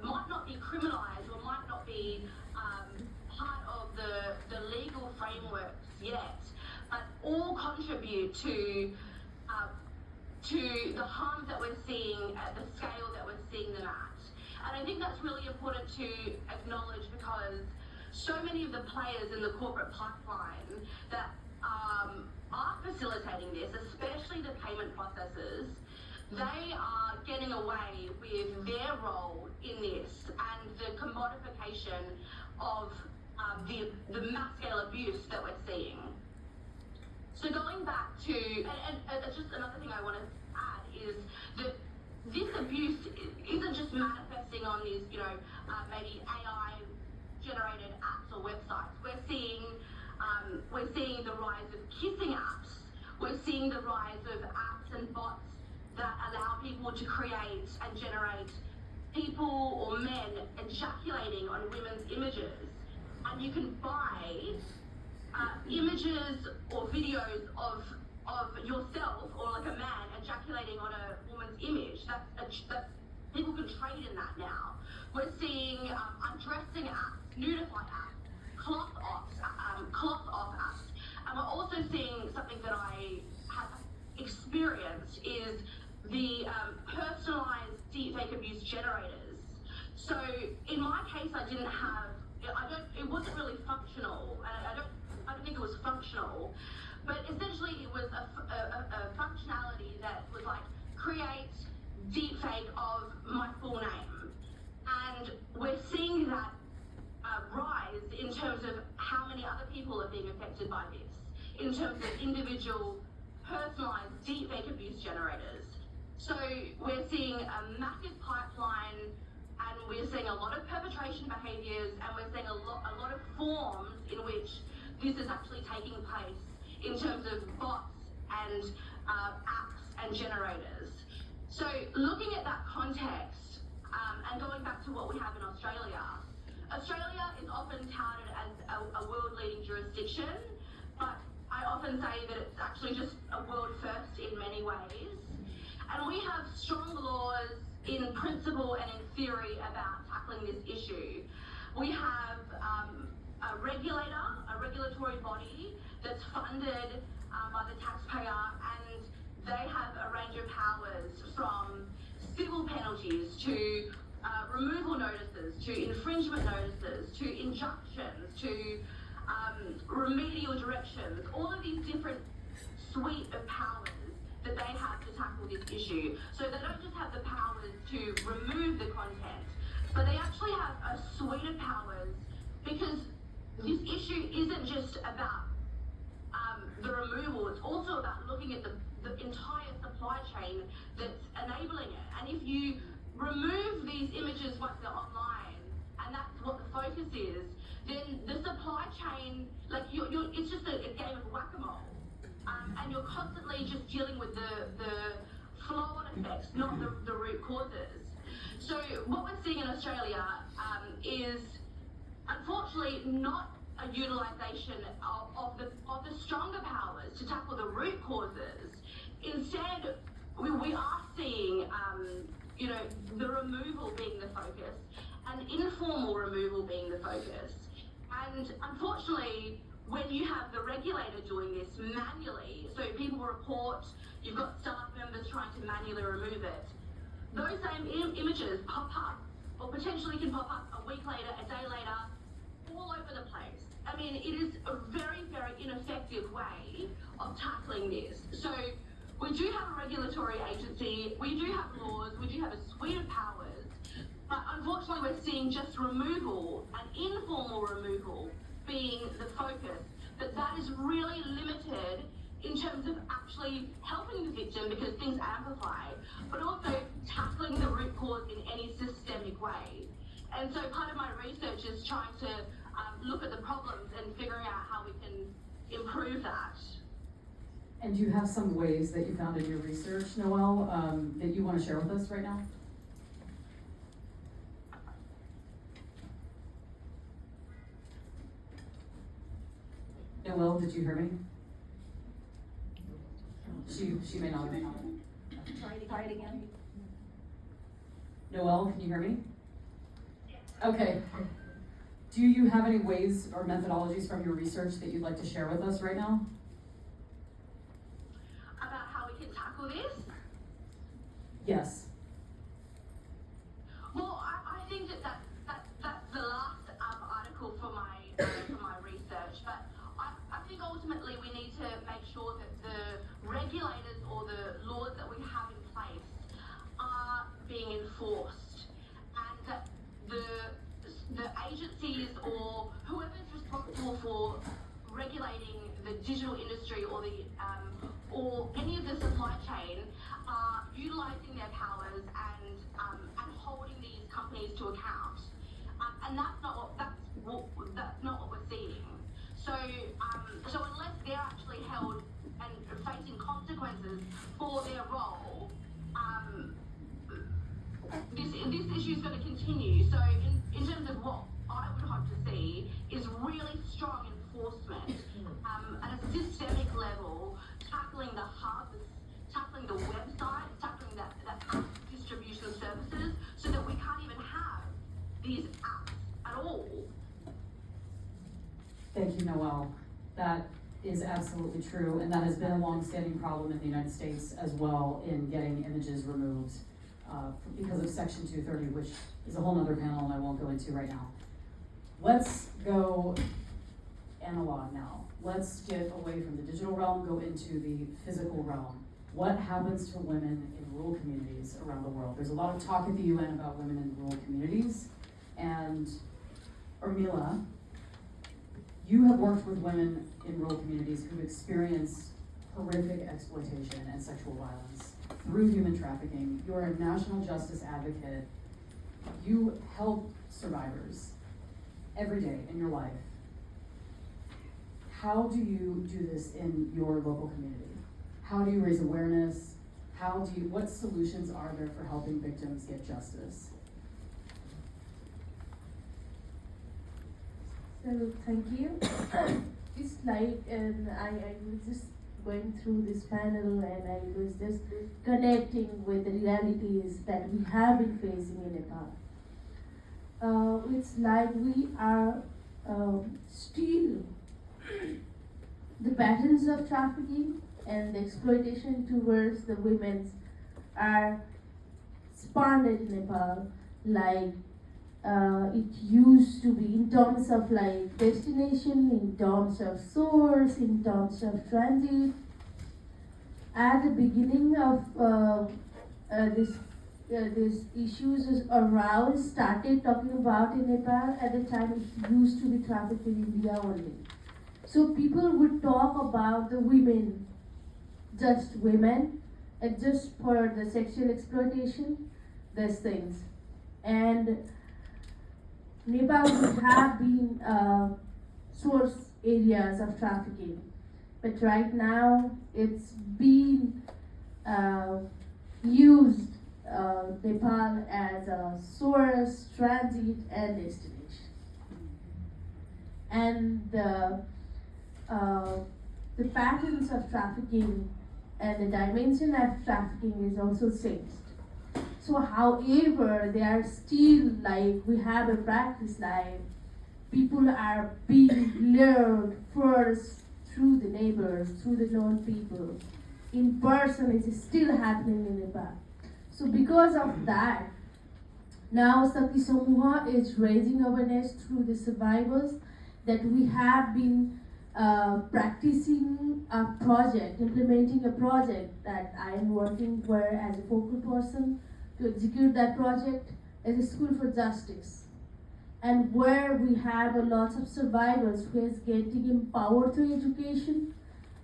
might not be criminalised or might not be part of the legal frameworks yet, but all contribute to the harms that we're seeing at the scale that we're seeing them at. And I think that's really important to acknowledge, because so many of the players in the corporate pipeline that are facilitating this, especially the payment processors, they are getting away with their role in this and the commodification of the mass scale abuse that we're seeing. So going going back to, and just another thing I want to add is that this abuse isn't just manifesting on these, maybe AI generated apps or websites. We're seeing the rise of kissing apps. We're seeing the rise of apps and bots that allow people to create and generate people or men ejaculating on women's images. And you can buy images or videos of yourself or like a man ejaculating on a woman's image. That's people can trade in that now. We're seeing undressing apps, nudify apps, cloth off apps, and we're also seeing something that I have experienced is the personalized deepfake abuse generators. So in my case, it wasn't really functional, and I don't think it was functional, but essentially it was a functionality that was like create deepfake of my full name, and we're seeing that rise in terms of how many other people are being affected by this, in terms of individual personalized deepfake abuse generators. So we're seeing a massive pipeline, and we're seeing a lot of perpetration behaviours, and we're seeing a lot of forms in which this is actually taking place in terms of bots and apps and generators. So looking at that context, and going back to what we have in Australia is often touted as a world-leading jurisdiction, but I often say that it's actually just a world first in many ways. And we have strong laws in principle and in theory about tackling this issue. We have a regulatory body that's funded by the taxpayer, and they have a range of powers from civil penalties to removal notices, to infringement notices, to injunctions, to remedial directions, all of these different suite of powers that they have to tackle this issue. So they don't just have the powers to remove the content, but they actually have a suite of powers, because this issue isn't just about the removal, it's also about looking at the entire supply chain that's enabling it. And if you remove these images once they're online, and that's what the focus is, then the supply chain, it's just a game of whack-a-mole. And you're constantly just dealing with the flow-on effects, not the root causes. So what we're seeing in Australia is, unfortunately, not a utilisation of the stronger powers to tackle the root causes. Instead, we are seeing, the removal being the focus, and informal removal being the focus. And unfortunately, when you have the regulator doing this manually, so people report, you've got staff members trying to manually remove it, those same images pop up, or potentially can pop up a week later, a day later, all over the place. I mean, it is a very, very ineffective way of tackling this. So we do have a regulatory agency, we do have laws, we do have a suite of powers, but unfortunately we're seeing just removal, and informal removal, being the focus, that is really limited in terms of actually helping the victim, because things amplify, but also tackling the root cause in any systemic way. And so part of my research is trying to look at the problems and figuring out how we can improve that.
And do you have some ways that you found in your research, Noelle, that you want to share with us right now? Noelle, did you hear me? She may not have.
Try it again.
Noelle, can you hear me? Okay. Do you have any ways or methodologies from your research that you'd like to share with us right now?
About how we can tackle this?
Yes.
Well, I think that's the last article for my research, but I think ultimately we need to make sure that the regulators or the laws that we have in place are being enforced, and that the agencies or whoever's responsible for regulating the digital industry or or any of the supply chain are utilising their powers and holding these companies to account. And that's not what we're seeing. So unless they're actually held and facing consequences for their role, this issue is going to continue. So in terms of what I would hope to see is really strong enforcement at a systemic level, tackling the hubs, tackling the website, tackling the app distribution services, so that we can't even have these apps at all.
Thank you, Noelle. That is absolutely true, and that has been a long-standing problem in the United States as well in getting images removed because of Section 230, which is a whole other panel and I won't go into right now. Let's go analog now. Let's get away from the digital realm, go into the physical realm. What happens to women in rural communities around the world? There's a lot of talk at the UN about women in rural communities, and Urmila, you have worked with women in rural communities who've experienced horrific exploitation and sexual violence through human trafficking. You're a national justice advocate. You help survivors every day in your life. How do you do this in your local community? How do you raise awareness? What solutions are there for helping victims get justice?
So thank you. This slide, and I was just going through this panel, and I was just connecting with the realities that we have been facing in Nepal. It's like we are still the patterns of trafficking and the exploitation towards the women are expanded in Nepal, like it used to be in terms of like destination, in terms of source, in terms of transit. At the beginning of this issues is aroused, started talking about in Nepal, at the time it used to be trafficked in India only. So people would talk about the women, just women, and just for the sexual exploitation, these things. And Nepal would have been source areas of trafficking, but right now it's been used Nepal as a source, transit, and destination. And the patterns of trafficking and the dimension of trafficking is also changed. So however, they are still like, we have a practice like people are being lured first through the neighbors, through the known people. In person, it is still happening in Nepal. So because of that, now Shakti Samuha is raising awareness through the survivors that we have been practicing a project, implementing a project that I am working where as a focal person to execute that project as a school for justice, and where we have a lot of survivors who is getting empowered through education,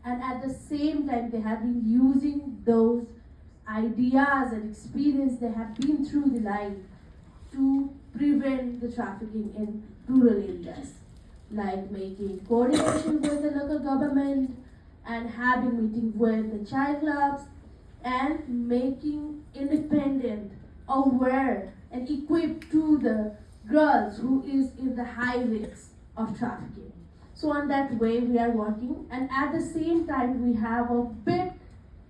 and at the same time they have been using those ideas and experience they have been through the life to prevent the trafficking in rural areas, like making coordination with the local government and having meetings with the child clubs and making independent, aware and equipped to the girls who is in the high risk of trafficking. So on that way we are working, and at the same time we have a bit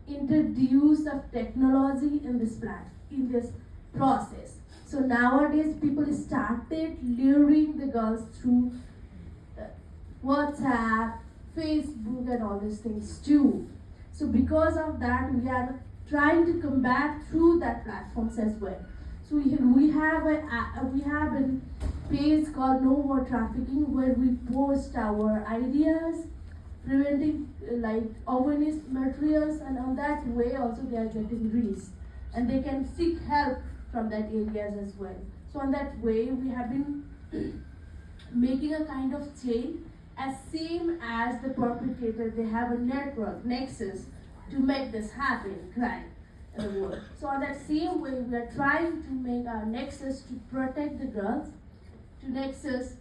introduced of technology in this process. So nowadays people started luring the girls through WhatsApp, Facebook and all these things too. So because of that, we are trying to combat through that platforms as well. So we have a page called No More Trafficking, where we post our ideas, preventing like awareness materials, and on that way also they are getting reached and they can seek help from that areas as well. So on that way we have been making a kind of chain, as same as the perpetrator, they have a network, nexus, to make this happen, crime in the world. So on that same way, we are trying to make our nexus to protect the girls, to nexus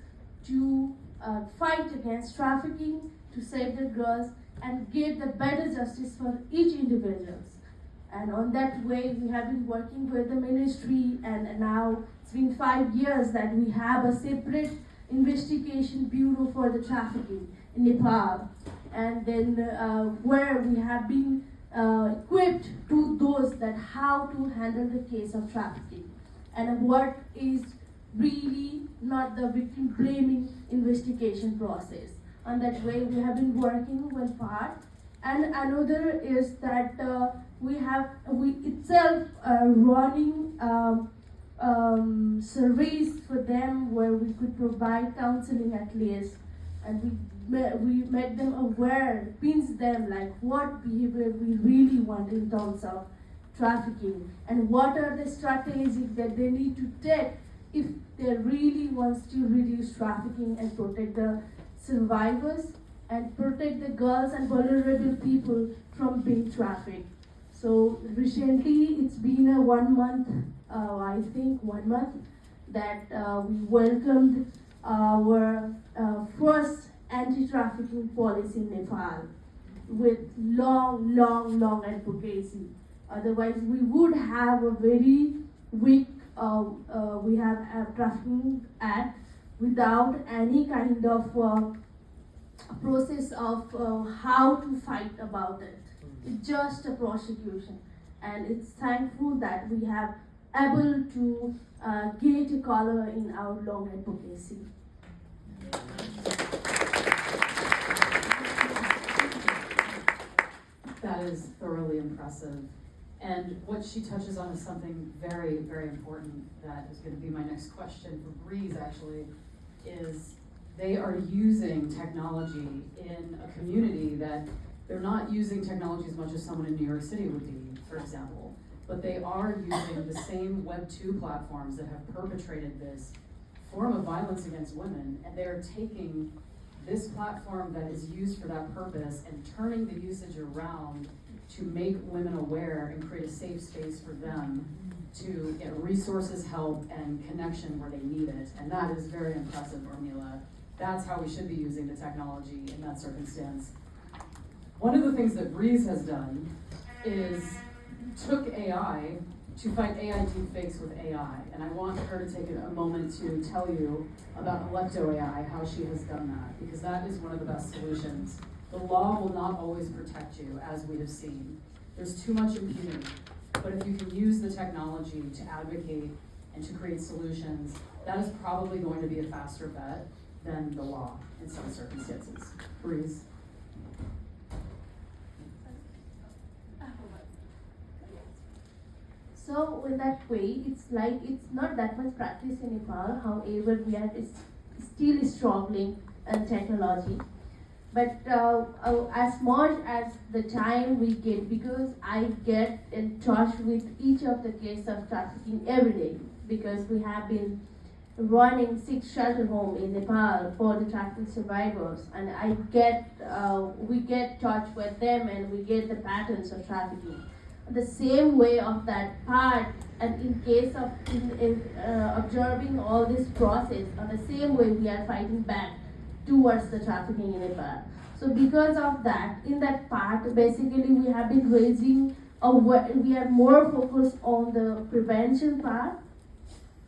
to fight against trafficking, to save the girls, and give the better justice for each individual. And on that way, we have been working with the ministry, and now it's been 5 years that we have a separate investigation bureau for the trafficking in Nepal. And then where we have been equipped to those that how to handle the case of trafficking and what is really not the victim blaming investigation process. On that way, we have been working with part. And another is that we itself running surveys for them where we could provide counseling at least, and we make them aware, pinch them like what behavior we really want in terms of trafficking and what are the strategies that they need to take if they really wants to reduce trafficking and protect the survivors and protect the girls and vulnerable people from being trafficked. So recently it's been a 1 month, I think 1 month, that we welcomed our first anti-trafficking policy in Nepal with long advocacy. Otherwise we would have a very weak, we have a trafficking act without any kind of process of how to fight about it. It's just a prosecution, and it's thankful that we have able to get a color in our long advocacy.
That is thoroughly impressive. And what she touches on is something very, very important that is going to be my next question for Breeze, actually, is they are using technology in a community that they're not using technology as much as someone in New York City would be, for example, but they are using the same Web 2 platforms that have perpetrated this form of violence against women, and they're taking this platform that is used for that purpose and turning the usage around to make women aware and create a safe space for them to get resources, help, and connection where they need it. And that is very impressive, Urmila. That's how we should be using the technology in that circumstance. One of the things that Breeze has done is took AI to fight AI deepfakes with AI. And I want her to take a moment to tell you about Alecto AI, how she has done that, because that is one of the best solutions. The law will not always protect you, as we have seen. There's too much impunity. But if you can use the technology to advocate and to create solutions, that is probably going to be a faster bet than the law in some circumstances. Breeze.
So in that way, it's like it's not that much practice in Nepal. However, we are still struggling in technology. But as much as the time we get, because I get in touch with each of the cases of trafficking every day, because we have been running 6 shelter homes in Nepal for the trafficking survivors, and we get touch with them and we get the patterns of trafficking. The same way of that part, and in case of observing all this process, on the same way we are fighting back towards the trafficking in Nepal. So because of that, in that part, basically we have been raising, we are more focused on the prevention part,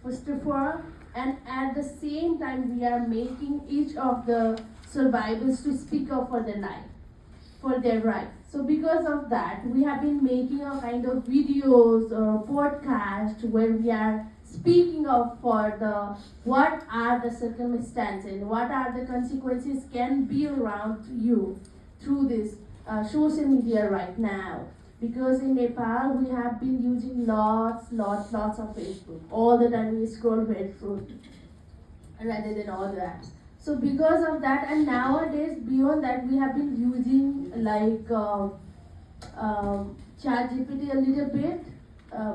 first of all, and at the same time we are making each of the survivors to speak up for their life, for their rights. So because of that, we have been making a kind of videos or podcast where we are speaking of for the what are the circumstances, what are the consequences can be around you through this social media right now. Because in Nepal we have been using lots of Facebook. All the time we scroll Facebook rather than all the apps. So because of that, and nowadays beyond that, we have been using like ChatGPT a little bit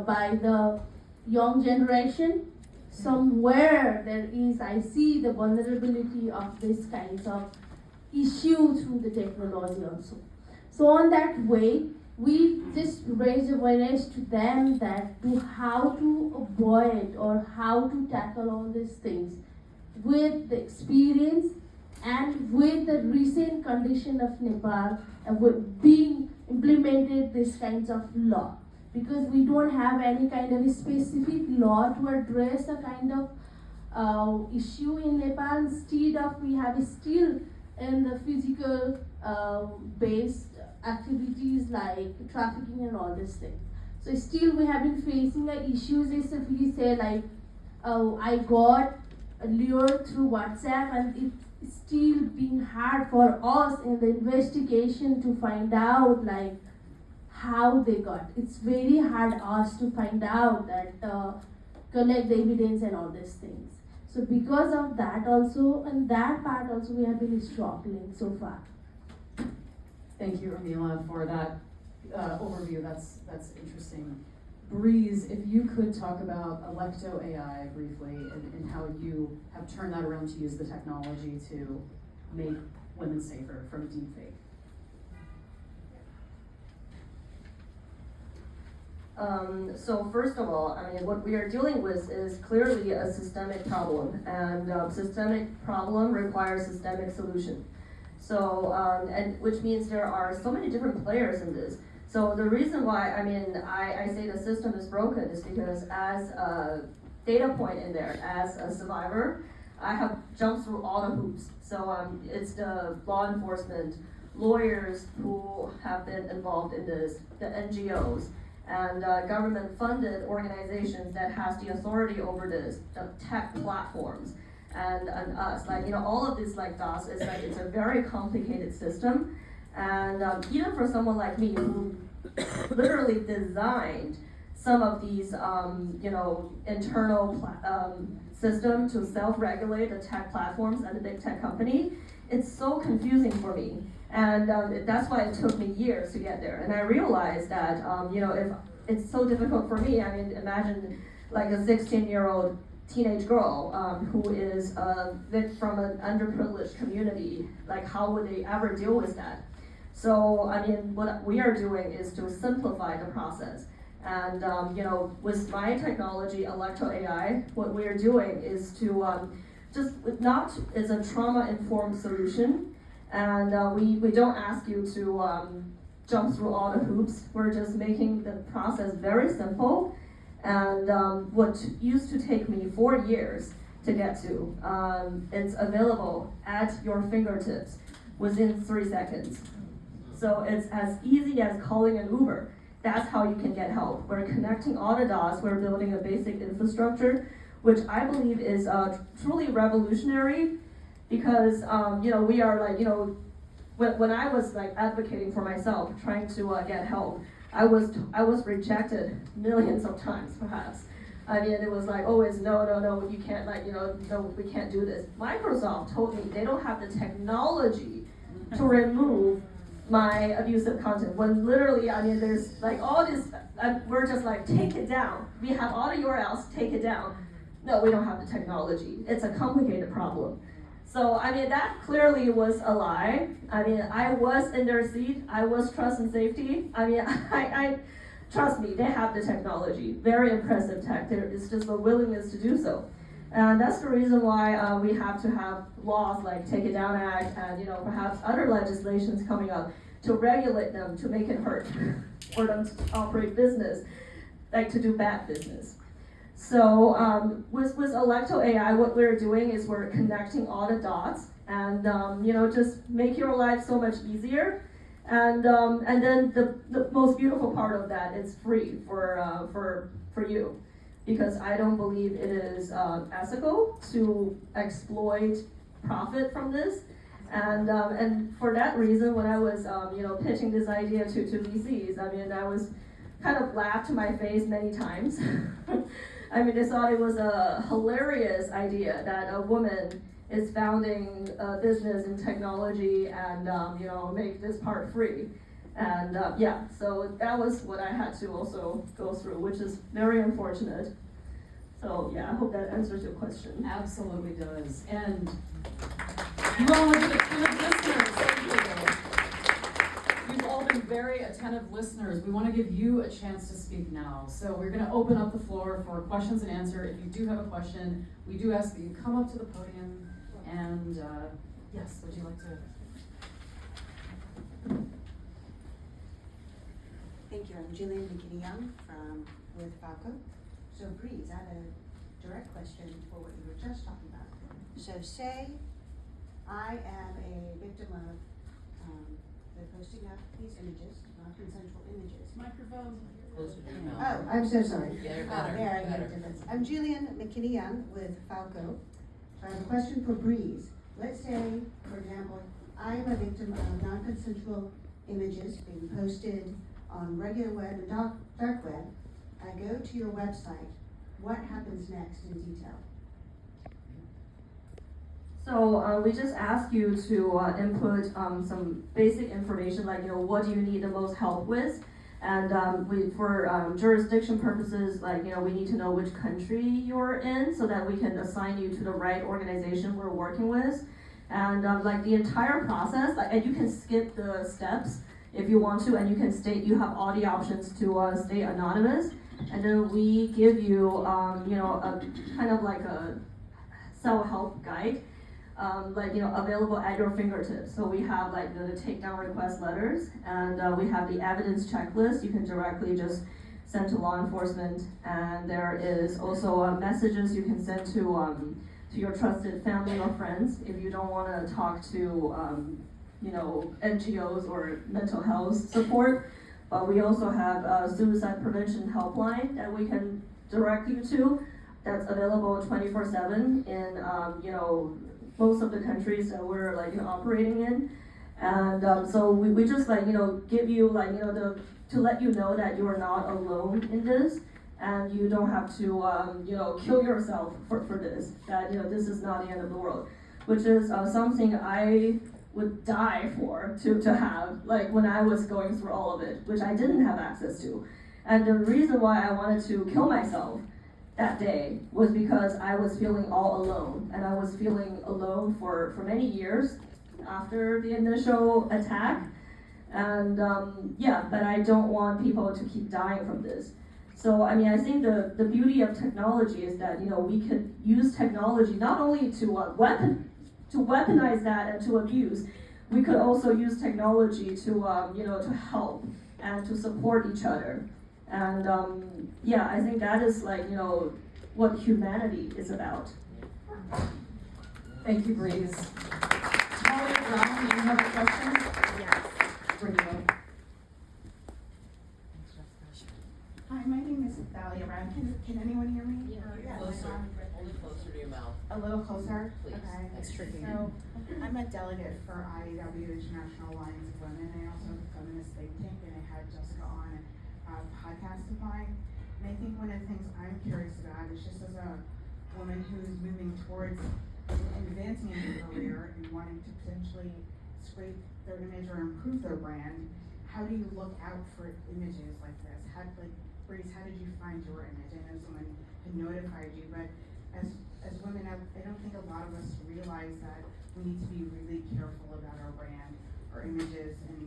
by the young generation. Somewhere there is, I see the vulnerability of this kinds of issue through the technology also. So on that way, we just raise awareness to them that to how to avoid or how to tackle all these things with the experience and with the recent condition of Nepal with being implemented this kinds of law, because we don't have any kind of specific law to address a kind of issue in Nepal. Instead of we have still in the physical based activities like trafficking and all these things. So still we have been facing the issues is if we say like, oh, I got lured through WhatsApp, and it's still being hard for us in the investigation to find out like how they got. It's very hard us to find out that collect the evidence and all these things. So because of that also, and that part also we have been struggling so far.
Thank you, Urmila, for that overview. That's interesting. Breeze, if you could talk about Alecto AI briefly and how you have turned that around to use the technology to make women safer from a deepfake.
So first of all, I mean, what we are dealing with is clearly a systemic problem, and systemic problem requires systemic solution. So, and which means there are so many different players in this. So the reason why, I mean, I say the system is broken is because as a data point in there, as a survivor, I have jumped through all the hoops. So it's the law enforcement, lawyers who have been involved in this, the NGOs, and government-funded organizations that has the authority over this, the tech platforms, and us. Like, you know, all of this like dots is like, it's a very complicated system. And even for someone like me who literally designed some of these, you know, internal system to self-regulate the tech platforms and the big tech company, it's so confusing for me. And that's why it took me years to get there. And I realized that, you know, if it's so difficult for me, I mean, imagine like a 16-year-old teenage girl who is from an underprivileged community, like how would they ever deal with that? So, I mean, what we are doing is to simplify the process. And, you know, with my technology, Alecto AI, what we are doing is to just not as a trauma-informed solution. And we don't ask you to jump through all the hoops. We're just making the process very simple. And what used to take me 4 years to get to, it's available at your fingertips within 3 seconds. So it's as easy as calling an Uber. That's how you can get help. We're connecting all the dots. We're building a basic infrastructure, which I believe is truly revolutionary, because you know, we are like, you know, when I was like advocating for myself, trying to get help, I was rejected millions of times, perhaps. I mean, it was like always, no, you can't, like, you know, no, we can't do this. Microsoft told me they don't have the technology to remove my abusive content, when literally, I mean, there's like all this, we're just like, take it down. We have all the URLs, take it down. No, we don't have the technology. It's a complicated problem. So, I mean, that clearly was a lie. I mean, I was in their seat. I was trust and safety. I mean, I trust me, they have the technology. Very impressive tech. It's just the willingness to do so. And that's the reason why we have to have laws like Take It Down Act and, you know, perhaps other legislations coming up to regulate them, to make it hurt for them to operate business, like to do bad business. So with Alecto AI, what we're doing is we're connecting all the dots and, you know, just make your life so much easier. And then the most beautiful part of that is free for you. Because I don't believe it is ethical to exploit profit from this, and for that reason, when I was you know, pitching this idea to VCs, I mean, I was kind of laughed to my face many times. I mean, they thought it was a hilarious idea that a woman is founding a business in technology and you know, make this part free. And yeah, so that was what I had to also go through, which is very unfortunate. So yeah, I hope that answers your question.
Absolutely does. And you all, for the listeners, very attentive listeners, we want to give you a chance to speak now. So we're going to open up the floor for questions and answer. If you do have a question, we do ask that you come up to the podium and, yes, would you like to?
Thank you. I'm Jillian McKinney-Young with FAWCO. So Breeze, I have a direct question for what you were just talking about. So say I am a victim of the posting of these images, non-consensual images.
Microphone.
Closer to your mouth.
Oh, I'm so sorry.
Yeah, better,
There, I get a
better.
difference. I'm Jillian McKinney-Young with FAWCO. So I have a question for Breeze. Let's say, for example, I am a victim of non-consensual images being posted on regular web and dark web. I go to your website. What happens next in detail?
So we just ask you to input some basic information, like what do you need the most help with, and for jurisdiction purposes, we need to know which country you're in so that we can assign you to the right organization we're working with, and the entire process, and you can skip the steps if you want to, and you can state you have all the options to stay anonymous, and then we give you a kind of like a self-help guide. Available at your fingertips. So we have the takedown request letters, and we have the evidence checklist. You can directly just send to law enforcement, and there is also messages you can send to your trusted family or friends if you don't want to talk to NGOs or mental health support. But we also have a suicide prevention helpline that we can direct you to. That's available 24/7 in most of the countries that we're operating in, and so we just give you to let you know that you are not alone in this, and you don't have to kill yourself for this. That this is not the end of the world, which is something I would die for to have when I was going through all of it, which I didn't have access to, and the reason why I wanted to kill myself that day was because I was feeling all alone, and I was feeling alone for many years after the initial attack, and but I don't want people to keep dying from this. So I think the beauty of technology is that we could use technology not only to weaponize that and to abuse. We could also use technology to to help and to support each other. And I think that is what humanity is about.
Thank you, Breeze. Molly Brown, do you have a question?
Yes.
Bring it up.
Hi, my name is Thalia Brown. Can anyone hear me?
Yeah. Closer, only closer to your mouth.
A little closer?
Please.
Okay.
That's tricky.
So, I'm a delegate for IAW, International Alliance of Women, and I also have a feminist think tank, and I had Jessica on a podcast of mine. And I think one of the things I'm curious about is just as a woman who's moving towards advancing in their career and wanting to potentially scrape their image or improve their brand, how do you look out for images like this? Breeze, how did you find your image? I know someone had notified you, but as women, I don't think a lot of us realize that we need to be really careful about our brand, our images, and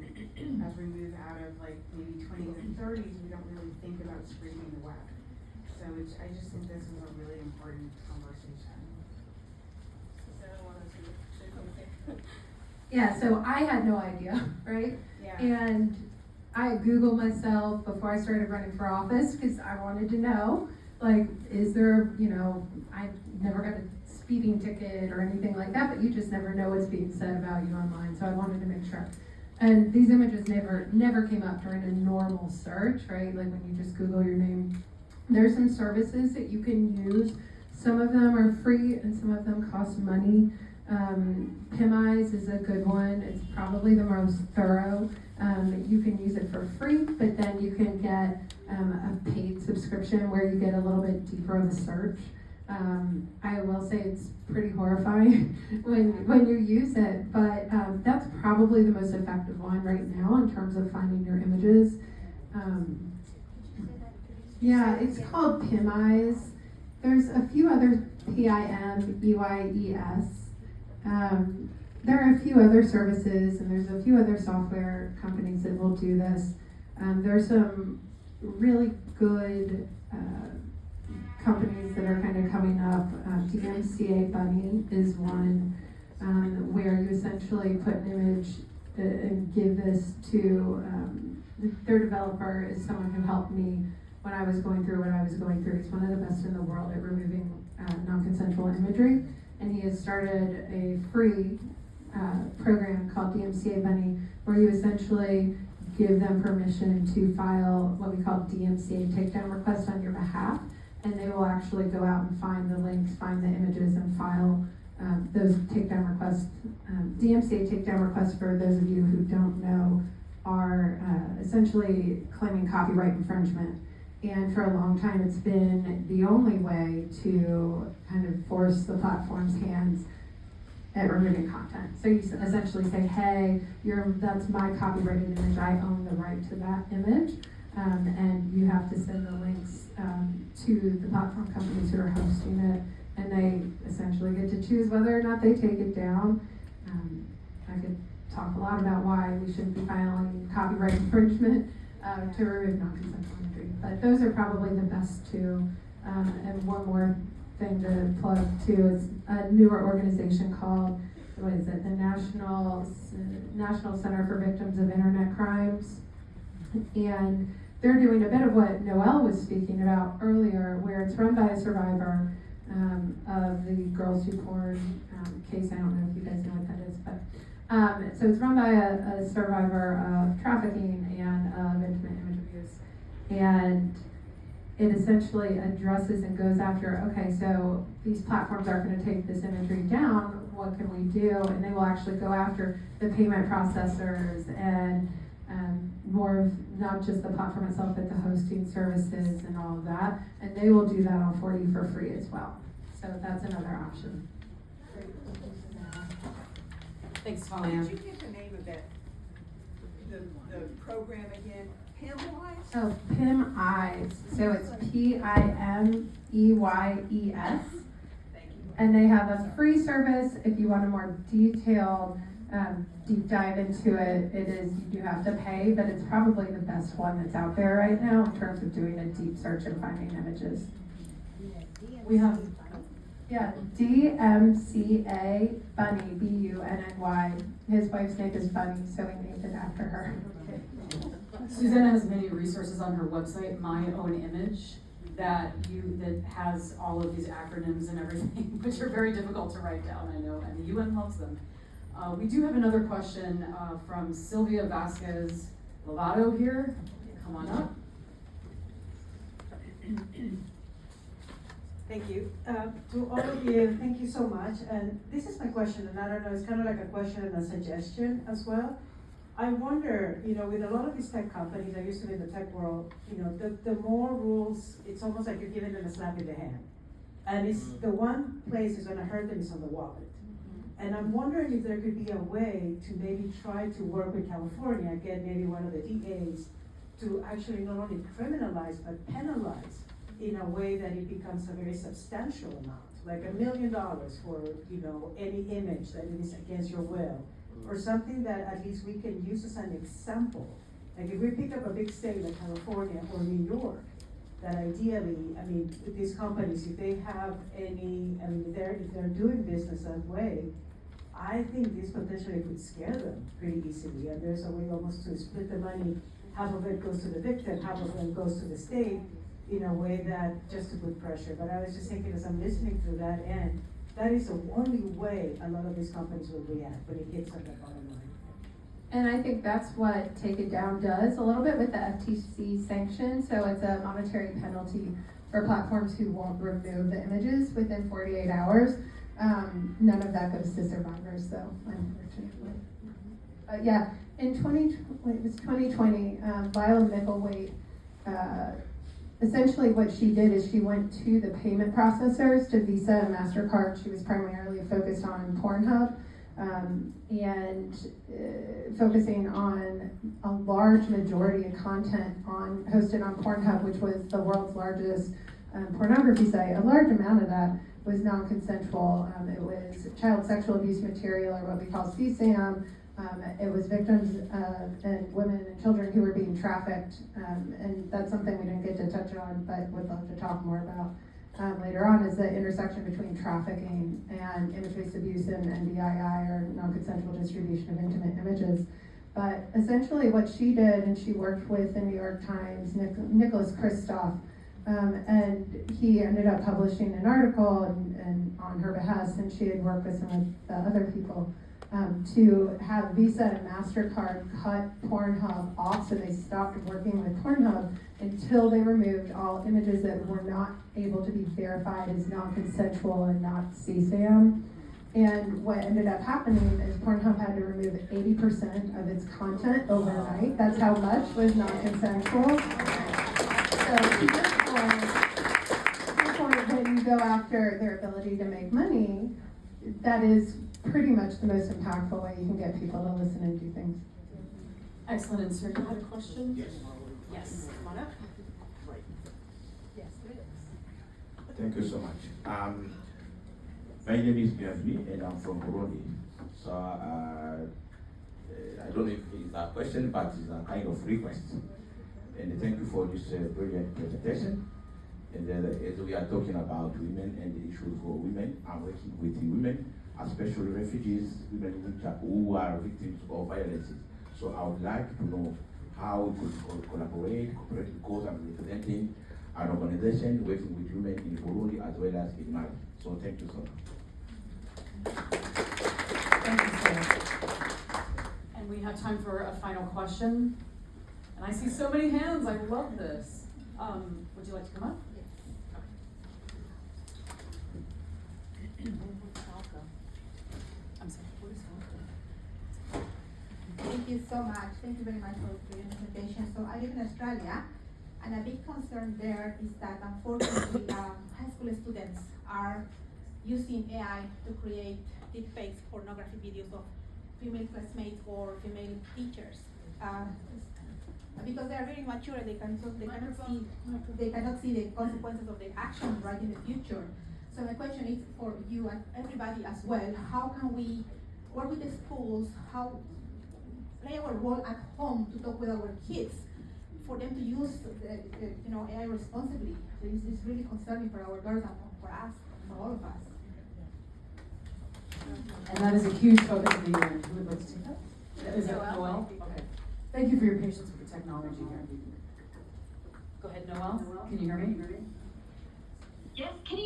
as we move out of maybe 20s and 30s, we don't really think about scraping the web. So I just think this is a really important conversation. Susanna, want to say something?
Yeah, so I had no idea, right?
Yeah.
And I Googled myself before I started running for office because I wanted to know, is there, I never got a speeding ticket or anything like that, but you just never know what's being said about you online, so I wanted to make sure. And these images never came up during a normal search, right? When you just Google your name. There's some services that you can use. Some of them are free and some of them cost money. PimEyes is a good one. It's probably the most thorough. You can use it for free, but then you can get a paid subscription where you get a little bit deeper of a search. I will say it's pretty horrifying when you use it, but that's probably the most effective one right now in terms of finding your images. Yeah, it's called PimEyes. There's a few other PIMEYES. there are a few other services and there's a few other software companies that will do this. There's some really good companies that are kind of coming up. DMCA Bunny is one where you essentially put an image and give this to their developer is someone who helped me when I was going through what I was going through. He's one of the best in the world at removing non-consensual imagery, and he has started a free program called DMCA Bunny, where you essentially give them permission to file what we call DMCA takedown requests on your behalf, and they will actually go out and find the links, find the images, and file those takedown requests. DMCA takedown requests, for those of you who don't know, are essentially claiming copyright infringement. And for a long time, it's been the only way to kind of force the platform's hands at removing content. So you essentially say, hey, that's my copyrighted image, I own the right to that image, and you have to send the links to the platform companies who are hosting it, and they essentially get to choose whether or not they take it down. I could talk a lot about why we shouldn't be filing copyright infringement to remove non-consensual imagery, but those are probably the best two. And one more thing to plug too is a newer organization called, what is it, the National Center for Victims of Internet Crimes, and they're doing a bit of what Noelle was speaking about earlier, where it's run by a survivor of the Girls Who Porn case. I don't know if you guys know what that is, but so it's run by a survivor of trafficking and of intimate image abuse, and it essentially addresses and goes after, okay, so these platforms are going to take this imagery down, what can we do? And they will actually go after the payment processors and more of not just the platform itself, but the hosting services and all of that. And they will do that on 4D for free as well. So that's another option.
Thanks,
Did
Talia.
you get the name of that, the program again? PIMWise?
Oh, PIM Eyes. So it's PIMEYES.
Thank you.
And they have a free service. If you want a more detailed deep dive into it, you do have to pay, but it's probably the best one that's out there right now in terms of doing a deep search and finding images. We have, yeah, DMCA Bunny, BUNNY. His wife's name is Bunny, so we named it after her.
Susanna has many resources on her website, My Own Image, that has all of these acronyms and everything, which are very difficult to write down, I know, and the UN loves them. We do have another question from Sylvia Vasquez Lovato here. Come on up.
Thank you. To all of you, thank you so much. And this is my question, and I don't know, it's kind of like a question and a suggestion as well. I wonder, with a lot of these tech companies, I used to be in the tech world, the more rules, it's almost like you're giving them a slap in the hand. And it's the one place is gonna hurt them is on the wallet. And I'm wondering if there could be a way to maybe try to work with California, get maybe one of the DAs to actually not only criminalize, but penalize in a way that it becomes a very substantial amount, like $1 million for, any image that is against your will, or something that at least we can use as an example. Like if we pick up a big state like California or New York, that ideally, these companies, if they have any, if they're doing business that way, I think this potentially could scare them pretty easily. And there's a way almost to split the money. Half of it goes to the victim, half of it goes to the state, in a way that just to put pressure. But I was just thinking as I'm listening to that end, that is the only way a lot of these companies will react when it hits on the bottom line.
And I think that's what Take It Down does a little bit with the FTC sanction. So it's a monetary penalty for platforms who won't remove the images within 48 hours. None of that goes to survivors though, unfortunately. But yeah, in 2020, Viola Micklethwait, essentially what she did is she went to the payment processors, to Visa and MasterCard. She was primarily focused on Pornhub and focusing on a large majority of content hosted on Pornhub, which was the world's largest pornography site. A large amount of that was non-consensual. It was child sexual abuse material, or what we call CSAM. It was victims and women and children who were being trafficked, and that's something we didn't get to touch on, but would love to talk more about later on, is the intersection between trafficking and image-based abuse and NCII, or non-consensual distribution of intimate images. But essentially what she did, and she worked with the New York Times, Nicholas Kristof, and he ended up publishing an article and on her behest, and she had worked with some of the other people to have Visa and MasterCard cut Pornhub off, so they stopped working with Pornhub until they removed all images that were not able to be verified as non-consensual and not CSAM. And what ended up happening is Pornhub had to remove 80% of its content overnight. That's how much was non-consensual. So therefore, when you go after their ability to make money, that is pretty much the most impactful way you can get people to listen and do things.
Excellent, and sir, you had a question? Yes. Yes, come on up. Yes, it is.
Thank you so much. My name is Urmila, and I'm from Burundi. So I don't know if it's a question, but it's a kind of request. And thank you for this brilliant presentation. And as we are talking about women and the issues for women, I'm working with women, especially refugees, women who are victims of violence. So I would like to know how we could collaborate, because I'm representing an organization working with women in Burundi as well as in Mali. So thank you so much.
Thank you, sir. And we have time for a final question. And I see so many hands, I love this. Would you like to come up? I'm sorry, what is FAWCO?
Thank you so much. Thank you very much for your presentation. So I live in Australia, and a big concern there is that unfortunately high school students are using AI to create deepfakes pornography videos of female classmates or female teachers. Because they are very mature, they cannot see the consequences of their actions right in the future. So my question is for you and everybody as well: how can we work with the schools? How play our role at home to talk with our kids for them to use AI responsibly? So this is really concerning for our girls and for us, for all of us.
And that is a huge focus of the year. Who would like to take that? Is it Noelle? Okay. Thank you for your patience with the technology here. Go ahead, Noelle. Can you hear me?
Yes, can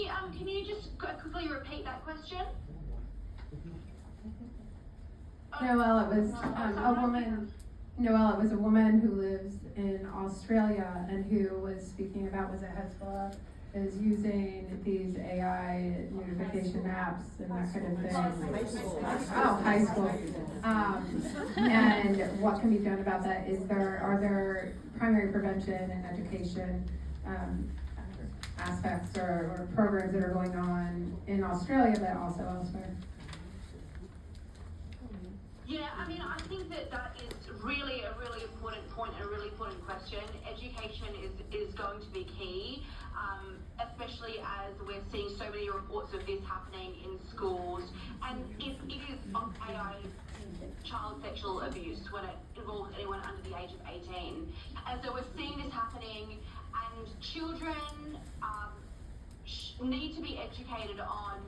you just quickly repeat that question?
Noelle, it was a woman. Noelle, it was a woman who lives in Australia and who was speaking about, was it Hezbollah, is using these AI notification apps and that kind of thing. High school. And what can be done about that? Are there primary prevention and education aspects or programs that are going on in Australia, but also elsewhere?
Yeah, I mean, I think that is really a really important point and a really important question. Education is going to be key, especially as we're seeing so many reports of this happening in schools. And if it is on AI child sexual abuse when it involves anyone under the age of 18. And so we're seeing this happening, and children need to be educated on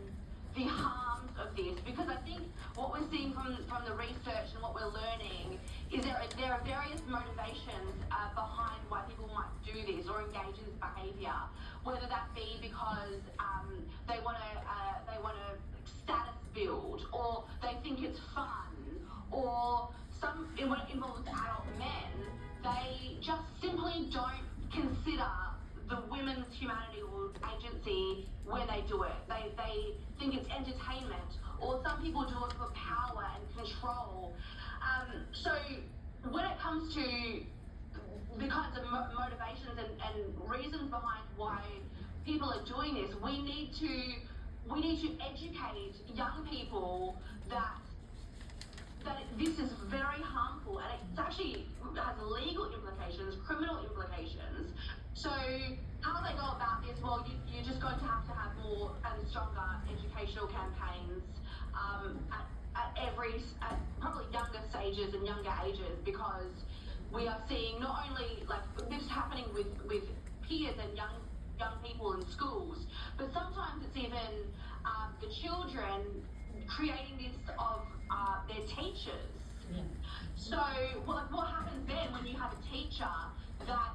the harms of this, because I think what we're seeing from the research and what we're learning is there are various motivations behind why people might do this or engage in this behaviour, whether that be because they want to status build, or they think it's fun, or when it involves adult men, they just simply don't consider the women's humanity or agency when they do it. They think it's entertainment, or some people do it for power and control. So when it comes to the kinds of motivations and reasons behind why people are doing this, we need to educate young people that this is very harmful, and it actually has legal implications, criminal implications. So how how do they go about this? Well, you're just going to have more and stronger educational campaigns at probably younger stages and younger ages, because we are seeing not only like this happening with peers and young people in schools, but sometimes it's even the children creating this of their teachers. Yeah. So what happens then when you have a teacher that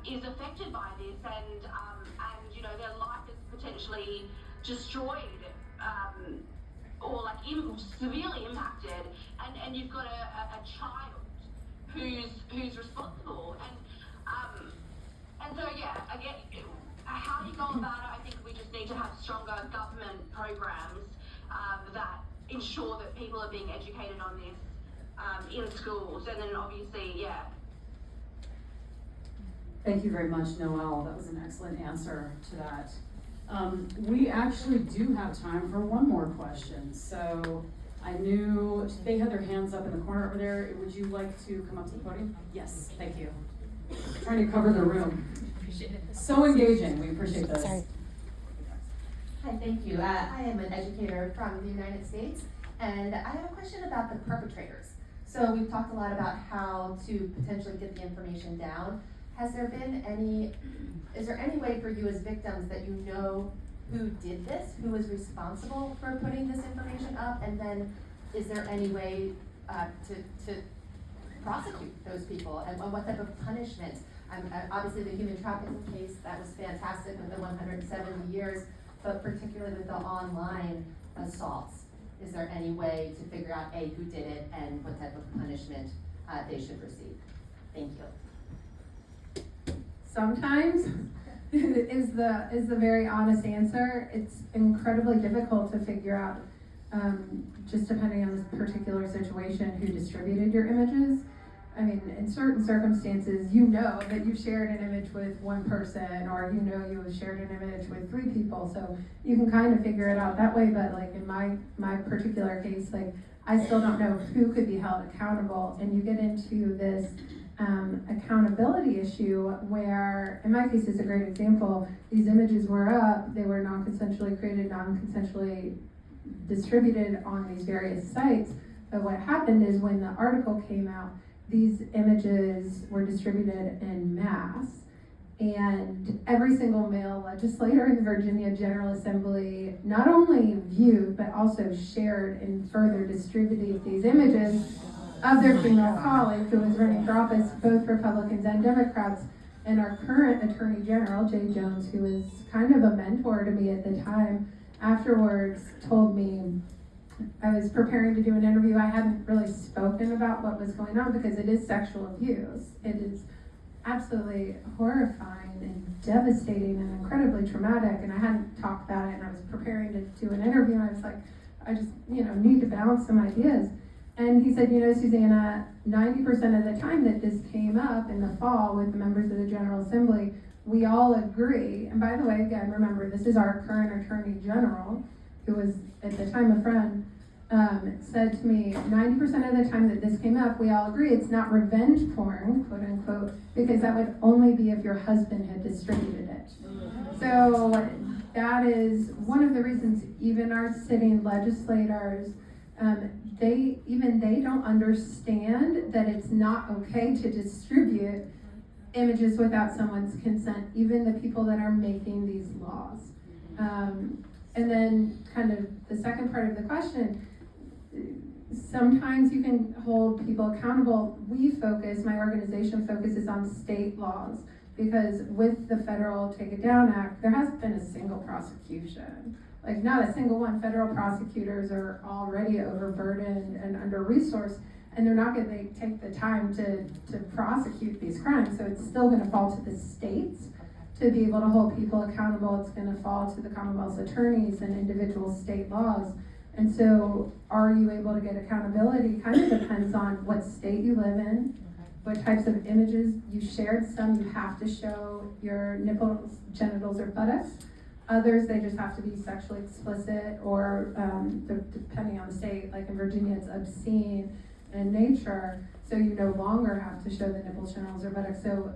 is affected by this and you know their life is potentially destroyed or like severely impacted, and you've got a child who's responsible, and so yeah, again, how do you go about it? I think we just need to have stronger government programs that ensure that people are being educated on this in schools, and then obviously, yeah.
Thank you very much, Noelle. That was an excellent answer to that. We actually do have time for one more question. So I knew they had their hands up in the corner over there. Would you like to come up to the podium? Yes, thank you. Trying to cover the room. So engaging. We appreciate this.
Sorry. Hi, thank you. I am an educator from the United States, and I have a question about the perpetrators. So we've talked a lot about how to potentially get the information down. Is there any way for you as victims that you know who did this, who was responsible for putting this information up, and then is there any way to prosecute those people, and what type of punishment? Obviously the human trafficking case, that was fantastic with the 170 years, but particularly with the online assaults, is there any way to figure out who did it and what type of punishment they should receive? Thank you.
Sometimes is the very honest answer. It's incredibly difficult to figure out, just depending on this particular situation, who distributed your images. I mean, in certain circumstances, you know that you shared an image with one person, or you know you have shared an image with 3 people, so you can kind of figure it out that way. But like in my particular case, like I still don't know who could be held accountable, and you get into this accountability issue where, in my case, is a great example. These images were up, they were non-consensually created, non-consensually distributed on these various sites. But what happened is when the article came out, these images were distributed en masse, and every single male legislator in the Virginia General Assembly not only viewed but also shared and further distributed these images of their female colleague who was running for office, both Republicans and Democrats. And our current Attorney General, Jay Jones, who was kind of a mentor to me at the time, afterwards told me, I was preparing to do an interview. I hadn't really spoken about what was going on because it is sexual abuse. It is absolutely horrifying and devastating and incredibly traumatic, and I hadn't talked about it, and I was preparing to do an interview, and I was like, I just, need to balance some ideas. And he said, Susanna, 90% of the time that this came up in the fall with the members of the General Assembly, we all agree, and by the way, again, remember, this is our current Attorney General, who was at the time a friend, said to me, 90% of the time that this came up, we all agree it's not revenge porn, quote unquote, because that would only be if your husband had distributed it. So that is one of the reasons even our sitting legislators, they don't understand that it's not okay to distribute images without someone's consent, even the people that are making these laws. And then kind of the second part of the question, sometimes you can hold people accountable. My organization focuses on state laws, because with the federal Take It Down Act, there hasn't been a single prosecution. Like not a single one. Federal prosecutors are already overburdened and under-resourced, and they're not going to take the time to prosecute these crimes. So it's still going to fall to the states to be able to hold people accountable. It's going to fall to the Commonwealth's attorneys and individual state laws. And so are you able to get accountability? Kind of depends on what state you live in, what types of images you shared. Some you have to show your nipples, genitals, or buttocks. Others, they just have to be sexually explicit, or depending on the state, like in Virginia, it's obscene. in nature, so you no longer have to show the nipples, genitals, or buttocks. So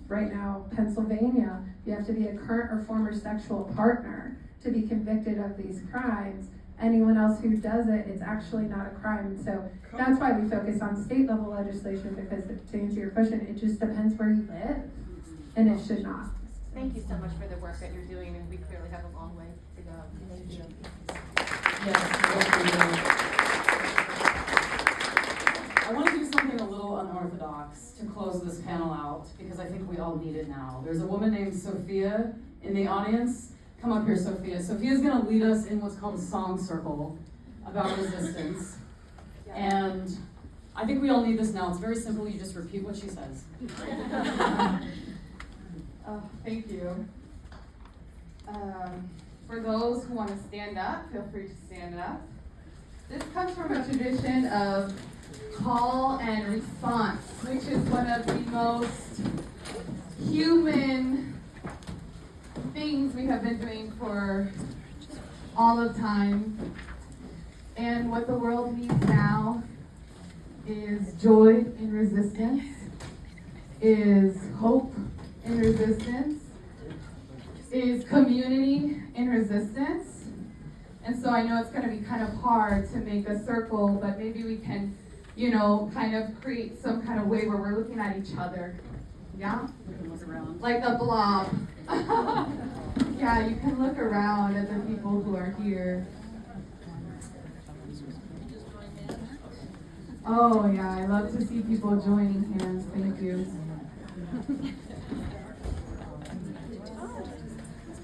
right now, Pennsylvania, you have to be a current or former sexual partner to be convicted of these crimes. Anyone else who does it, it's actually not a crime. So that's why we focus on state level legislation, because to answer your question, it just depends where you live, and it should not.
Thank you so much for the work that you're doing, and we clearly have a long way to go. Thank you.
I want to do something a little unorthodox to close this panel out, because I think we all need it now. There's a woman named Sophia in the audience. Come up here, Sophia. Sophia's going to lead us in what's called a song circle about resistance. And I think we all need this now. It's very simple. You just repeat what she says.
Thank you. For those who want to stand up, feel free to stand up. This comes from a tradition of call and response, which is one of the most human things we have been doing for all of time. And what the world needs now is joy in resistance, is hope in resistance, is community in resistance. And so I know it's going to be kind of hard to make a circle, but maybe we can, kind of create some kind of way where we're looking at each other. Yeah? Like a blob. Yeah, you can look around at the people who are here. Oh yeah, I love to see people joining hands. Thank you.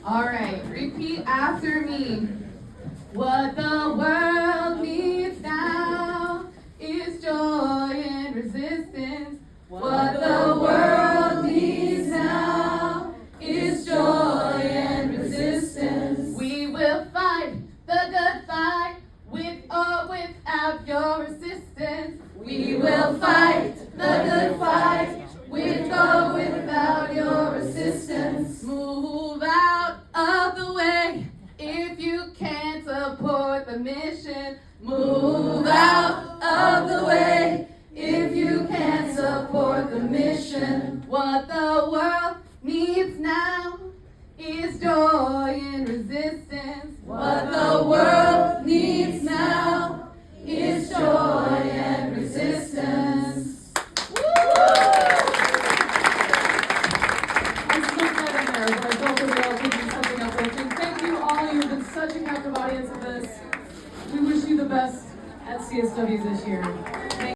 All right, repeat after me. What the world needs now is joy and resistance. What the world needs now is joy and resistance. We will fight the good fight with or without your resistance. We will fight the good fight with or without your resistance. Move out of the way if you can't support the mission. Move out of the way if you can't support the mission. What the world needs now is joy and resistance. What the world needs now is joy and resistance.
I snuck that in there, but I felt the world could be something uplifting. Thank you all. You've been such a captive audience of this. We wish you the best at CSW this year.